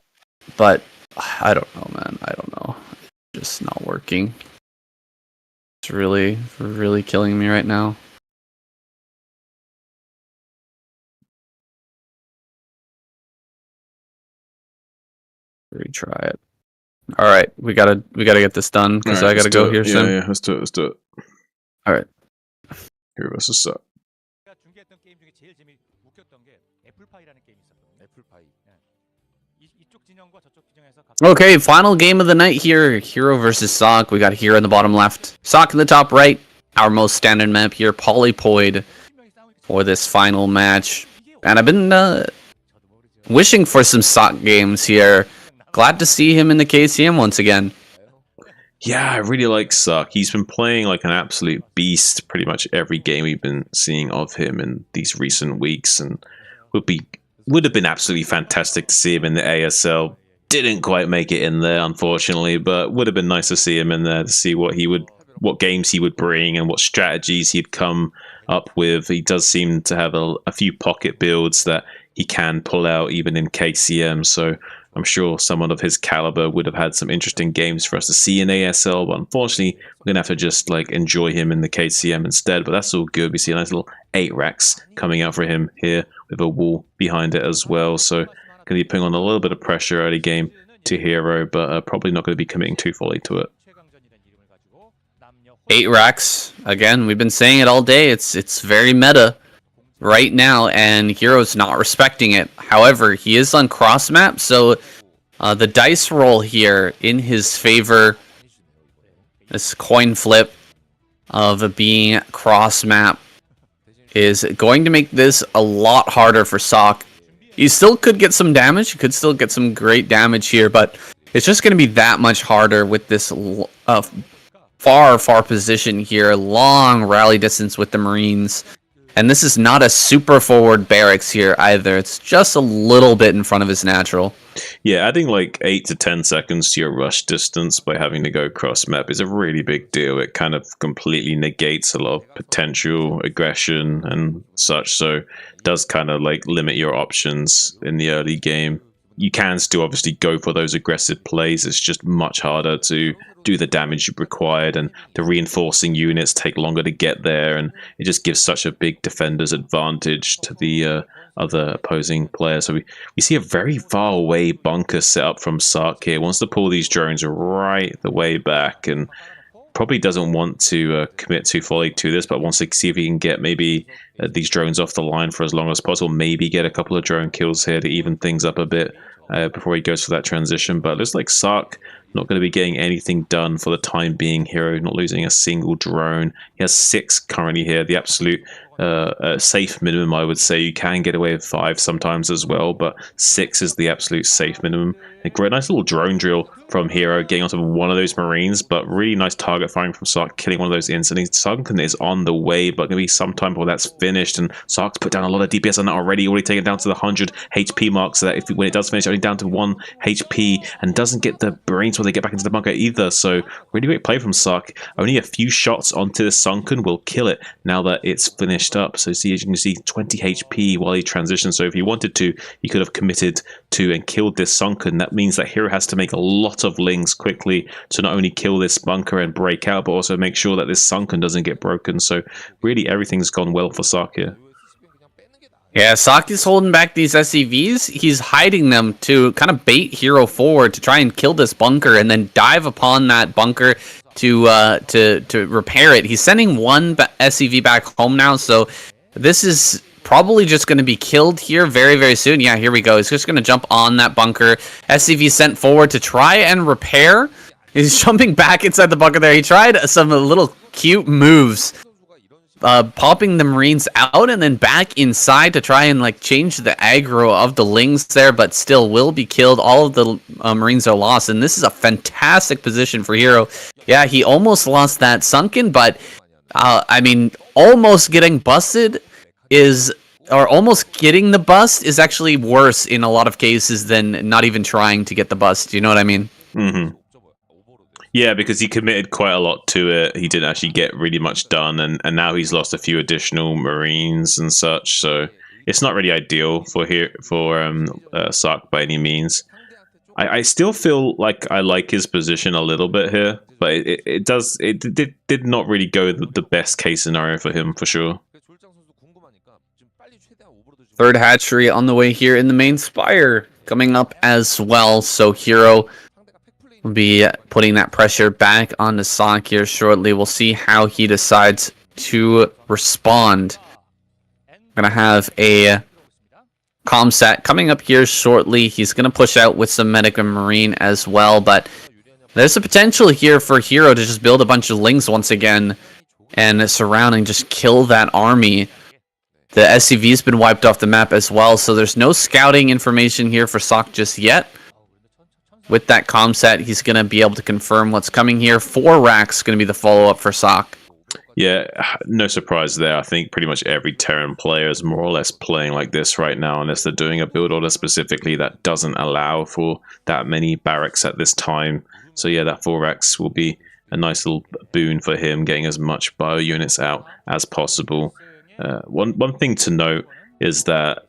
I don't know, man. I don't know. It's just not working. It's really killing me right now. Retry it. All right, we gotta get this done because I gotta go here soon. Yeah, let's do it. All right. Here, let's just start. 제가 중계했던 게임 중에 제일 웃겼던 게 애플파이라는 게임이 있었거든요. 애플파이. 이쪽 진영과 저쪽 진영에서 Okay, final game of the night here. Hero versus Sock. We got Hero in the bottom left, Sock in the top right. Our most standard map here, Polypoid, for this final match. And I've been wishing for some Sock games here. Glad to see him in the KCM once again. Yeah, I really like Suck. He's been playing like an absolute beast pretty much every game we've been seeing of him in these recent weeks, and would have been absolutely fantastic to see him in the ASL. Didn't quite make it in there, unfortunately, but would have been nice to see him in there to see what games he would bring and what strategies he'd come up with. He does seem to have a few pocket builds that he can pull out even in KCM, so I'm sure someone of his caliber would have had some interesting games for us to see in ASL, but unfortunately, we're going to have to just like enjoy him in the KCM instead, but that's all good. We see a nice little 8 racks coming out for him here with a wall behind it as well, so going to be putting on a little bit of pressure early game to Hero, but probably not going to be committing too fully to it. 8 racks. Again, we've been saying it all day. It's very meta right now, and Hero's not respecting it. However, he is on cross map, so the dice roll here in his favor, this coin flip of being cross map, is going to make this a lot harder for Sock. He still could get some damage. He could still get some great damage here, but it's just going to be that much harder with this far position here. Long rally distance with the Marines. And this is not a super forward barracks here either. It's just a little bit in front of his natural. Yeah, adding like 8 to 10 seconds to your rush distance by having to go cross map is a really big deal. It kind of completely negates a lot of potential aggression and such, so it does kind of like limit your options in the early game. You can still obviously go for those aggressive plays. It's just much harder to do the damage required, and the reinforcing units take longer to get there, and it just gives such a big defender's advantage to the other opposing player. So we see a very far away bunker set up from Sark here. Wants to pull these drones right the way back, and probably doesn't want to commit too fully to this, but wants to see if he can get maybe these drones off the line for as long as possible. Maybe get a couple of drone kills here to even things up a bit before he goes for that transition. But it looks like Sark not going to be getting anything done for the time being. Hero not losing a single drone. He has 6 currently here. The absolute safe minimum, I would say. You can get away with 5 sometimes as well, but 6 is the absolute safe minimum. A great nice little drone drill from Hero, getting onto one of those Marines, but really nice target firing from Sark, killing one of those instantly. Sunken is on the way, but going to be some time before that's finished, and Sark's put down a lot of DPS on that already taken down to the 100 HP mark, so that when it does finish, only down to 1 HP, and doesn't get the brains when they get back into the bunker either. So really great play from Sark. Only a few shots onto the Sunken will kill it now that it's finished up. So see, as you can see, 20 HP while he transitions. So if he wanted to, he could have committed to and killed this Sunken. That means that Hero has to make a lot of lings quickly to not only kill this bunker and break out, but also make sure that this Sunken doesn't get broken. So really everything's gone well for Sark here. Yeah, Saki's holding back these SCVs. He's hiding them to kind of bait Hero forward to try and kill this bunker and then dive upon that bunker to repair it. He's sending one SCV back home now, so this is probably just going to be killed here very soon. Yeah, here we go. He's just going to jump on that bunker. SCV sent forward to try and repair. He's jumping back inside the bunker there. He tried some little cute moves. Popping the Marines out and then back inside to try and like change the aggro of the Lings there, but still will be killed. All of the Marines are lost, and this is a fantastic position for Hero. Yeah, he almost lost that Sunken, but I mean, almost getting busted or almost getting the bust is actually worse in a lot of cases than not even trying to get the bust. You know what I mean? Mm-hmm. Yeah, because he committed quite a lot to it. He didn't actually get really much done, and now he's lost a few additional Marines and such. So it's not really ideal for Sark by any means. I still feel like I like his position a little bit here, but it did not really go the best case scenario for him for sure. Third hatchery on the way here in the main spire coming up as well. So Hero will be putting that pressure back onto Sock here shortly. We'll see how he decides to respond. We're going to have a comsat coming up here shortly. He's going to push out with some medic and marine as well, but there's a potential here for Hero to just build a bunch of Lings once again and surrounding, just kill that army. The SCV's been wiped off the map as well, so there's no scouting information here for Sock just yet. with that comm set, he's going to be able to confirm what's coming here. 4 racks going to be the follow-up for Sock. Yeah, no surprise there. I think pretty much every Terran player is more or less playing like this right now, unless they're doing a build order specifically that doesn't allow for that many barracks at this time. So yeah, that 4 racks will be a nice little boon for him, getting as much bio units out as possible. One thing to note is that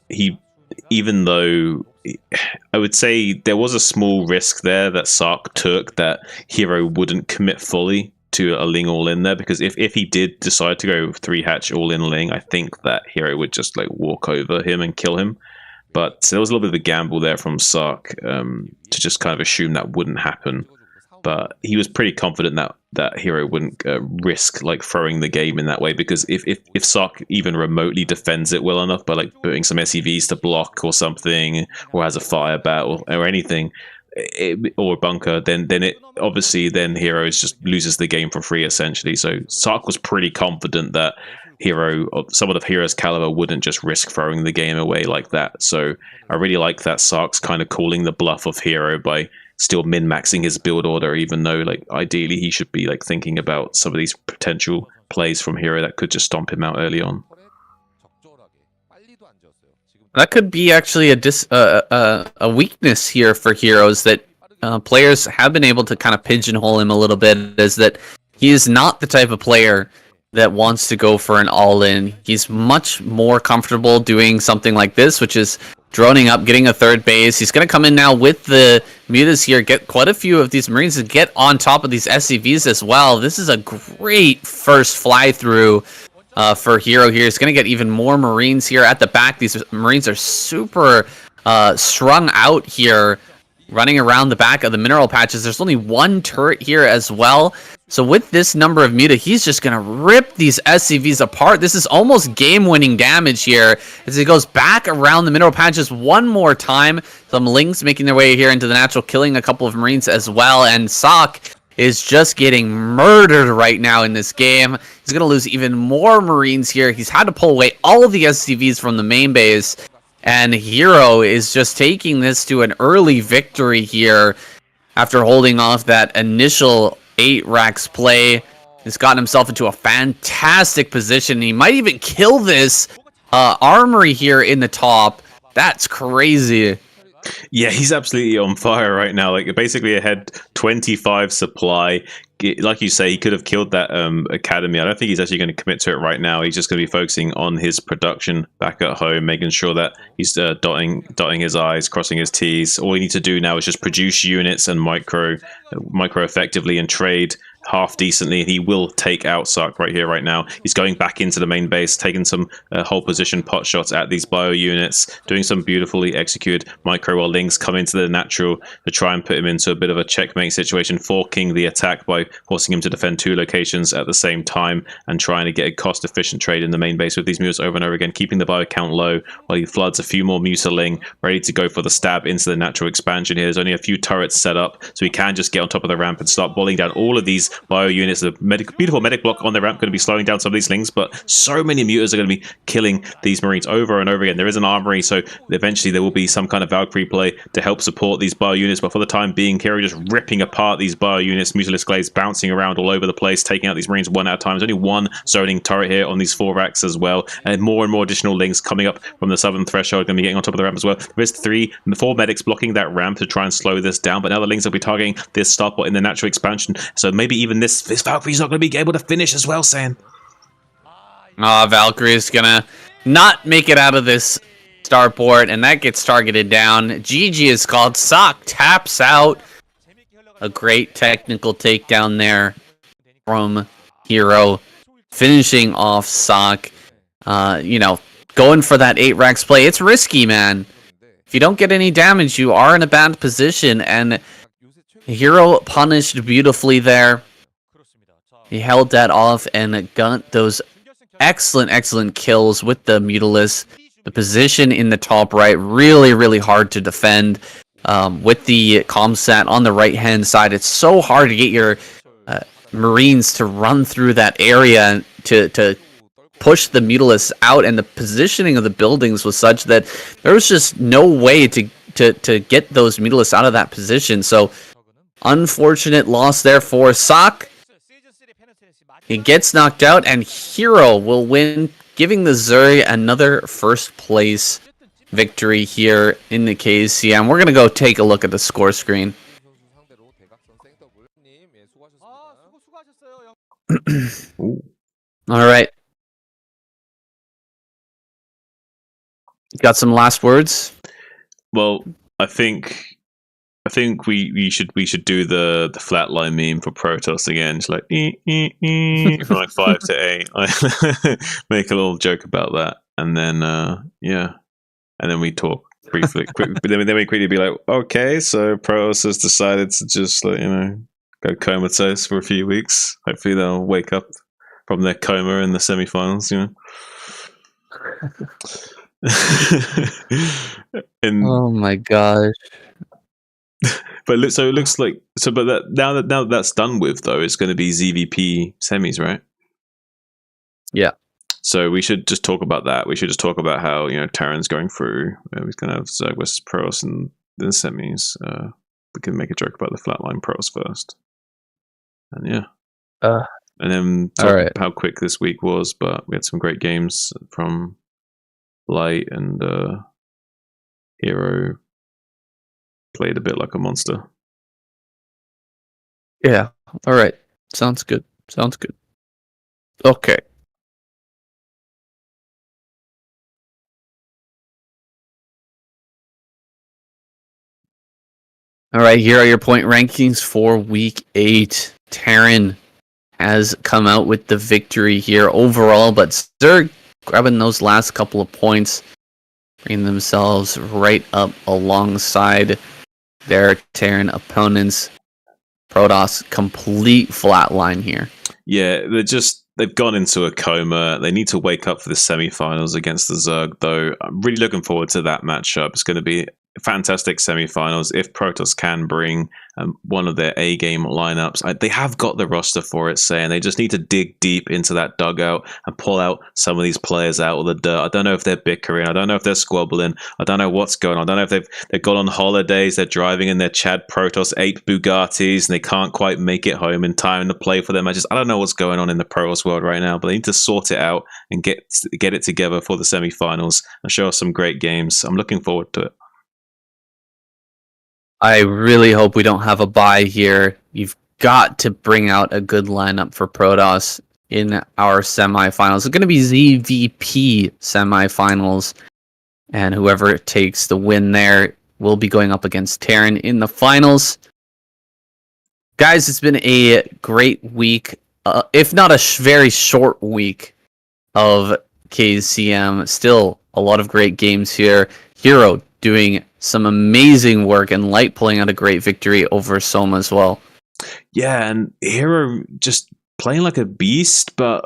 even though I would say there was a small risk there that Sark took, that Hero wouldn't commit fully to a Ling all in there, because if he did decide to go 3 hatch all in Ling, I think that Hero would just like walk over him and kill him. But there was a little bit of a gamble there from Sark to just kind of assume that wouldn't happen. But he was pretty confident that Hero wouldn't risk like throwing the game in that way, because if Sark even remotely defends it well enough by like putting some SCVs to block or something, or has a fire battle or anything, or a bunker, then it obviously then Hero just loses the game for free essentially. So Sark was pretty confident that someone of Hero's caliber wouldn't just risk throwing the game away like that. So I really like that Sark's kind of calling the bluff of Hero by still min-maxing his build order, even though like ideally he should be like thinking about some of these potential plays from Hero that could just stomp him out early on. That could be actually a weakness here for Heroes, that players have been able to kind of pigeonhole him a little bit, is that he is not the type of player that wants to go for an all-in. He's much more comfortable doing something like this, which is droning up, getting a 3rd base. He's going to come in now with the mutas here, get quite a few of these Marines, and get on top of these SCVs as well. This is a great first fly-through for Hero here. He's going to get even more Marines here at the back. These Marines are super strung out here, running around the back of the mineral patches. There's only 1 turret here as well. So with this number of muta, he's just going to rip these SCVs apart. This is almost game-winning damage here as he goes back around the mineral patches one more time. Some Lings making their way here into the natural, killing a couple of Marines as well. And Sock is just getting murdered right now in this game. He's going to lose even more Marines here. He's had to pull away all of the SCVs from the main base. And Hero is just taking this to an early victory here after holding off that initial 8 racks play. He's gotten himself into a fantastic position. He might even kill this armory here in the top. That's crazy. Yeah, he's absolutely on fire right now. Like basically ahead 25 supply. Like you say, he could have killed that academy. I don't think he's actually going to commit to it right now. He's just going to be focusing on his production back at home, making sure that he's dotting his I's, crossing his T's. All he needs to do now is just produce units and micro effectively and trade half decently, and he will take out Sark right here, right now. He's going back into the main base, taking some whole position pot shots at these bio units, doing some beautifully executed micro while Lings come into the natural to try and put him into a bit of a checkmate situation, forking the attack by forcing him to defend 2 locations at the same time and trying to get a cost-efficient trade in the main base with these mutas over and over again, keeping the bio count low while he floods a few more muta Ling, ready to go for the stab into the natural expansion here. There's only a few turrets set up, so he can just get on top of the ramp and start boiling down all of these bio units. The beautiful medic block on the ramp going to be slowing down some of these Lings, but so many mutas are going to be killing these Marines over and over again. There is an armory, so eventually there will be some kind of Valkyrie play to help support these bio units, but for the time being, Hero just ripping apart these bio units. Mutalist Glaives bouncing around all over the place, taking out these Marines one at a time. There's only 1 zoning turret here on these 4 racks as well, and more additional Lings coming up from the southern threshold, going to be getting on top of the ramp as well. There's 4 medics blocking that ramp to try and slow this down, but now the Lings will be targeting this starport in the natural expansion, so maybe even this Valkyrie's not going to be able to finish as well, Saiyan. Valkyrie is going to not make it out of this starport, and that gets targeted down. GG is called. Sock taps out. A great technical takedown there from Hero, finishing off Sock. Going for that 8 racks play. It's risky, man. If you don't get any damage, you are in a bad position, and Hero punished beautifully there. He held that off and got those excellent kills with the Mutalis. The position in the top right, really hard to defend. With the comsat on the right-hand side, it's so hard to get your Marines to run through that area to push the Mutalis out, and the positioning of the buildings was such that there was just no way to to get those Mutalists out of that position. So unfortunate loss there for Sock. He gets knocked out, and Hero will win, giving the Zerg another first place victory here in the KCM. We're gonna go take a look at the score screen. All right. Got some last words? Well, I think we should do the flatline meme for Protoss again. It's like from like 5 to 8. Make a little joke about that, and then yeah, and then we talk briefly. Then we quickly be like, okay, so Protoss has decided to just like, go comatose for a few weeks. Hopefully they'll wake up from their coma in the semifinals. Oh my gosh. But it looks like but now that that's done with, though, it's going to be ZVP semis, right? Yeah. So we should just talk about that. We should just talk about how Terran's going through. He's going to have Zerg versus Pros in the semis. We can make a joke about the flatline Pros first, and yeah, and then talk about how quick this week was. But we had some great games from Light, and Hero played a bit like a monster. Yeah. All right. Sounds good. Sounds good. Okay. All right. Here are your point rankings for week 8. Terran has come out with the victory here overall, but Zerg grabbing those last couple of points, bringing themselves right up alongside their Terran opponents. Protoss complete flatline here. Yeah, they've gone into a coma. They need to wake up for the semifinals against the Zerg, though. I'm really looking forward to that matchup. It's going to be fantastic semifinals if Protoss can bring one of their A game lineups. They have got the roster for it, saying they just need to dig deep into that dugout and pull out some of these players out of the dirt. I don't know if they're bickering. I don't know if they're squabbling. I don't know what's going on. I don't know if they've gone on holidays. They're driving in their Chad Protoss 8 Bugattis and they can't quite make it home in time to play for their matches. I don't know what's going on in the Protoss world right now, but they need to sort it out and get it together for the semifinals and show us some great games. I'm looking forward to it. I really hope we don't have a bye here. You've got to bring out a good lineup for Protoss in our semifinals. It's going to be ZVP semifinals, and whoever takes the win there will be going up against Terran in the finals. Guys, it's been a great week, if not a very short week of KCM. Still a lot of great games here. Hero doing some amazing work, and Light pulling out a great victory over Soma as well. Yeah, and Hero just playing like a beast, but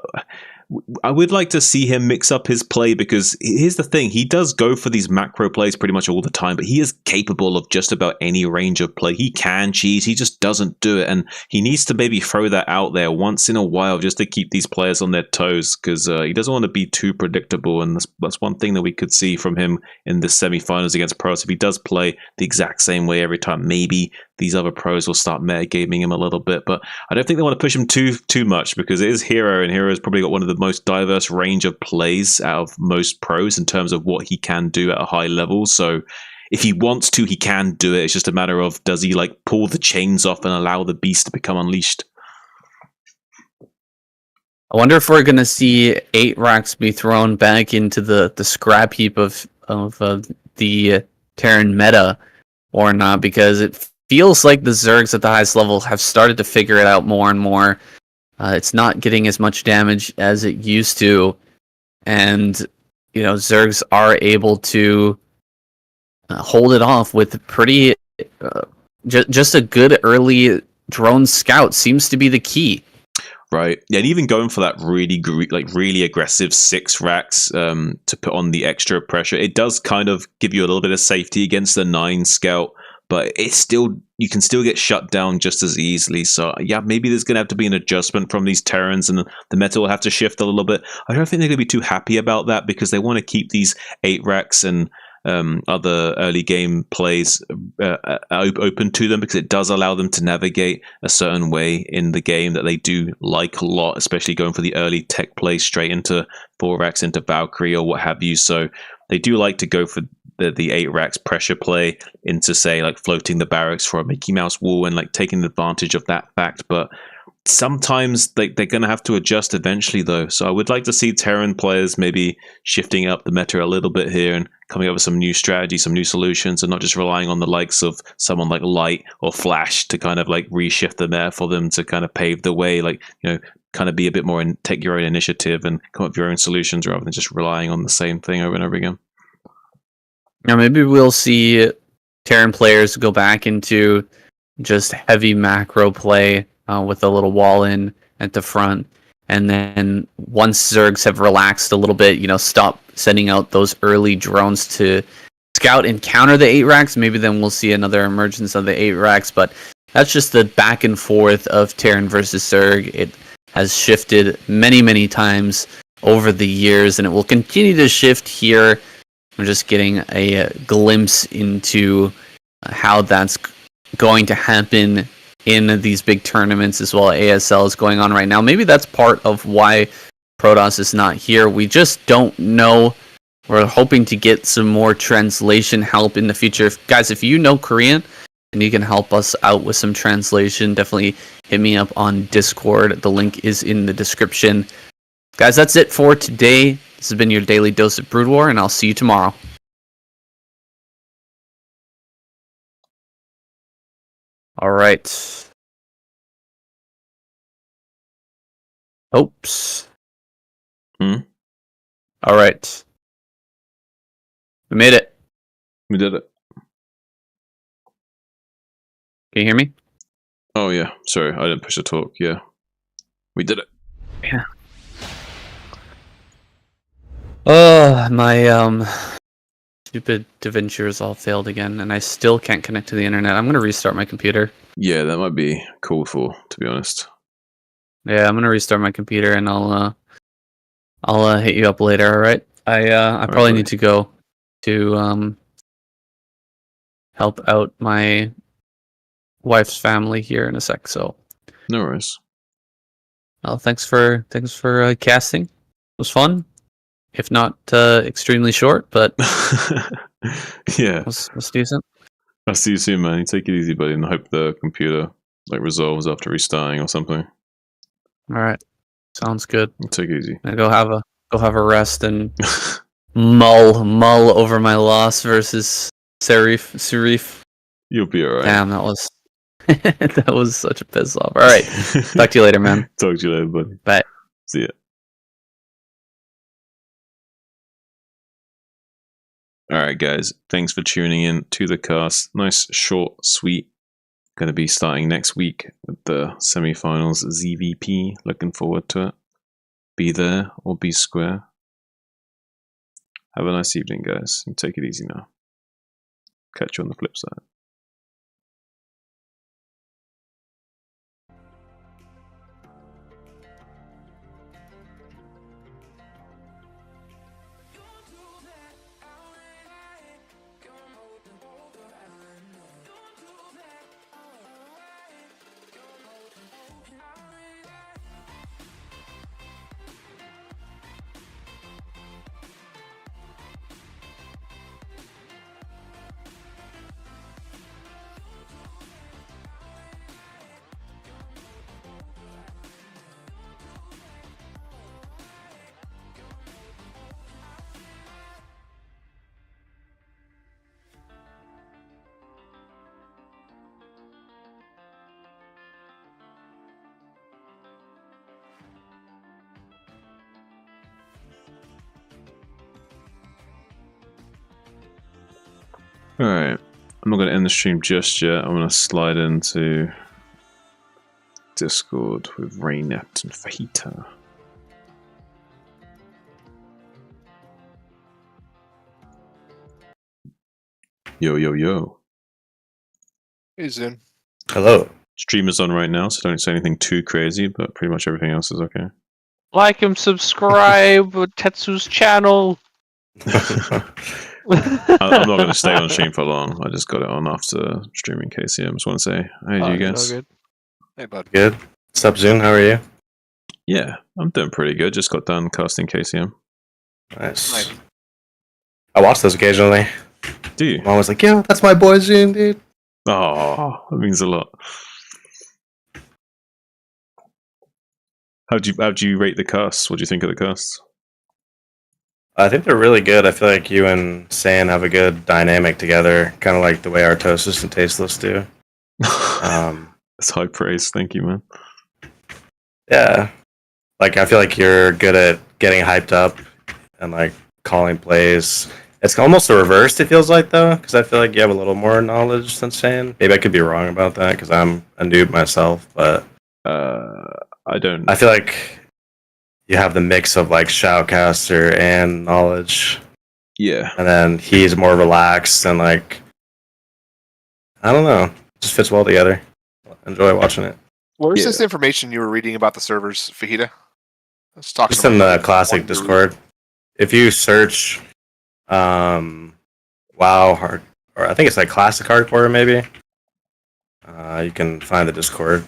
I would like to see him mix up his play, because here's the thing, he does go for these macro plays pretty much all the time, but he is capable of just about any range of play. He can cheese, he just doesn't do it, and he needs to maybe throw that out there once in a while just to keep these players on their toes, because he doesn't want to be too predictable, and that's one thing that we could see from him in the semifinals against pros. If he does play the exact same way every time, maybe these other pros will start metagaming him a little bit, but I don't think they want to push him too much, because it is Hero, and Hero's probably got one of the most diverse range of plays out of most pros in terms of what he can do at a high level. So if he wants to, he can do it. It's just a matter of, does he like pull the chains off and allow the beast to become unleashed? I wonder if we're going to see 8 racks be thrown back into the scrap heap of the Terran meta or not, because it feels like the Zergs at the highest level have started to figure it out more and more. It's not getting as much damage as it used to, and Zergs are able to hold it off with pretty just a good early drone scout seems to be the key. Right. Yeah, and even going for that really aggressive 6 racks to put on the extra pressure, it does kind of give you a little bit of safety against the 9 scout, but you can still get shut down just as easily. So yeah, maybe there's going to have to be an adjustment from these Terrans, and the meta will have to shift a little bit. I don't think they're going to be too happy about that, because they want to keep these 8 racks and other early game plays open to them, because it does allow them to navigate a certain way in the game that they do like a lot, especially going for the early tech play straight into 4 racks into Valkyrie or what have you. So they do like to go for the 8 racks pressure play into, say, like floating the barracks for a Mickey Mouse wall and like taking advantage of that fact. But sometimes they're going to have to adjust eventually, though. So I would like to see Terran players maybe shifting up the meta a little bit here and coming up with some new strategies, some new solutions, and not just relying on the likes of someone like Light or Flash to kind of like reshift the meta for them to kind of pave the way, like, you know, kind of be a bit more and take your own initiative and come up with your own solutions rather than just relying on the same thing over and over again. Now maybe we'll see Terran players go back into just heavy macro play with a little wall in at the front, and then once Zergs have relaxed a little bit, you know, stop sending out those early drones to scout and counter the 8 racks. Maybe then we'll see another emergence of the 8 racks, but that's just the back and forth of Terran versus Zerg. It has shifted many times over the years, and it will continue to shift here. We're just getting a glimpse into how that's going to happen in these big tournaments as well. ASL is going on right now. Maybe that's part of why Protoss is not here. We just don't know. We're hoping to get some more translation help in the future. Guys, if you know Korean and you can help us out with some translation, definitely hit me up on Discord. The link is in the description. Guys, that's it for today. This has been your daily dose of Brood War, and I'll see you tomorrow. All right. Oops. Hmm? All right. We made it. We did it. Can you hear me? Oh, yeah. Sorry, I didn't push the talk. Yeah. We did it. Yeah. Oh, my stupid DaVinci's all failed again, and I still can't connect to the internet. I'm gonna restart my computer. Yeah, that might be called for, to be honest. Yeah, I'm gonna restart my computer, and I'll hit you up later. All right. I probably need to go to help out my wife's family here in a sec. So No worries. well, thanks for casting. It was fun, if not extremely short, but Yeah. was decent. I'll see you soon, man. You take it easy, buddy, and I hope the computer like resolves after restarting or something. All right, sounds good. Take it easy. I go have a rest and mull over my loss versus Serif. You'll be alright. Damn, that was that was such a piss off. All right, talk to you later, man. Talk to you later, buddy. Bye. See ya. Alright, guys. Thanks for tuning in to the cast. Nice, short, sweet. Going to be starting next week with the semi-finals ZVP. Looking forward to it. Be there or be square. Have a nice evening, guys. And take it easy now. Catch you on the flip side. Alright, I'm not going to end the stream just yet. I'm going to slide into Discord with Raynept and Fajita. Yo, yo, yo. Hey, Zen. Hello. Stream is on right now, so don't say anything too crazy, but pretty much everything else is okay. Like and subscribe to Tetsu's channel. I'm not going to stay on stream for long. I just got it on after streaming KCM. Just want to say, hey, Oh, you good, guys. all good. Hey, bud. Good. What's up, Zune? How are you? Yeah, I'm doing pretty good. Just got done casting KCM. Nice. I watch those occasionally. Do you? Mom was like, "Yeah, that's my boy Zune, dude." Oh, that means a lot. How'd you rate the casts? What do you think of the casts? I think they're really good. I feel like you and Saiyan have a good dynamic together, kind of like the way Artosis and Tasteless do. That's high praise. Thank you, man. Yeah, like I feel like you're good at getting hyped up and like calling plays. It's almost the reverse. It feels like though, because I feel like you have a little more knowledge than Saiyan. Maybe I could be wrong about that because I'm a noob myself, but I don't. I feel like you have the mix of like shoutcaster and knowledge, Yeah. and then he's more relaxed and like I don't know, just fits well together. Enjoy watching it. Where's Yeah. this information you were reading about the servers, Fajita? Let's talk Just in the classic Discord. If you search WoW hard, or I think it's like classic hardcore maybe, you can find the Discord.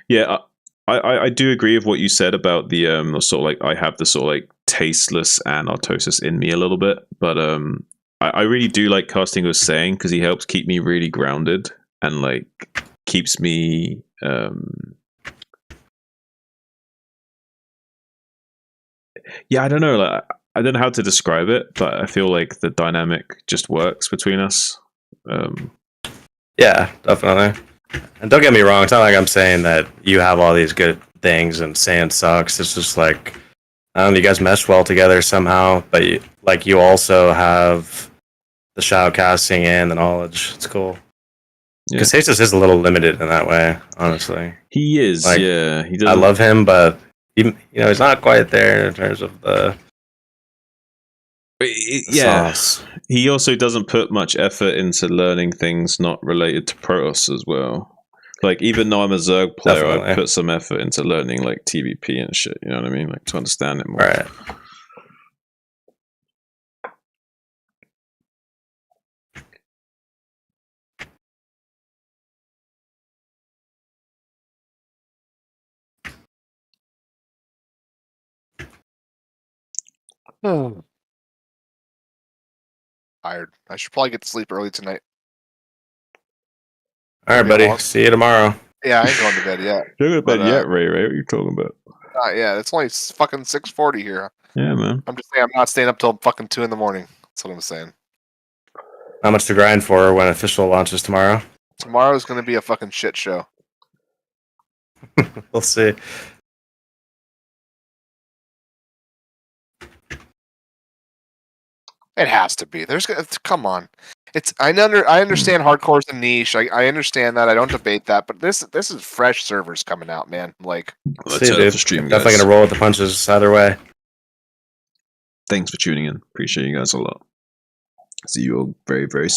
Yeah, I do agree with what you said about the sort of like I have the sort of like tasteless and Artosis in me a little bit, but I really do like casting with Saying because he helps keep me really grounded and like keeps me yeah, I don't know, like I don't know how to describe it, but I feel like the dynamic just works between us. Yeah, definitely. And don't get me wrong, it's not like I'm saying that you have all these good things and Saiyan sucks. It's just like I don't know, you guys mesh well together somehow, but you also have the shoutcasting and the knowledge. It's cool. Yeah. Because Tasteless is a little limited in that way, honestly. He is, Like, yeah. He doesn't. I love him, but even he's not quite there in terms of the yeah. sauce. He also doesn't put much effort into learning things not related to Protoss as well. Like, even though I'm a Zerg player, Definitely. I put some effort into learning, like, TVP and shit, you know what I mean? Like, to understand it more. Right. Tired. I should probably get to sleep early tonight. All right, Maybe buddy. I'll- See you tomorrow. Yeah, I ain't going to bed yet. You're not But, bed yet, Ray. What are you talking about? Yeah, it's only fucking 6:40 here. Yeah, man. I'm just saying I'm not staying up till fucking 2 in the morning. That's what I'm saying. How much to grind for when official launches tomorrow? Tomorrow's going to be a fucking shit show. We'll see. It has to be. Come on. I understand hardcore's a niche. I understand that. I don't debate that. But this is fresh servers coming out, man. Like, Let's See you, end dude. the stream, Definitely guys. gonna roll with the punches either way. Thanks for tuning in. Appreciate you guys a lot. See you all very, very soon.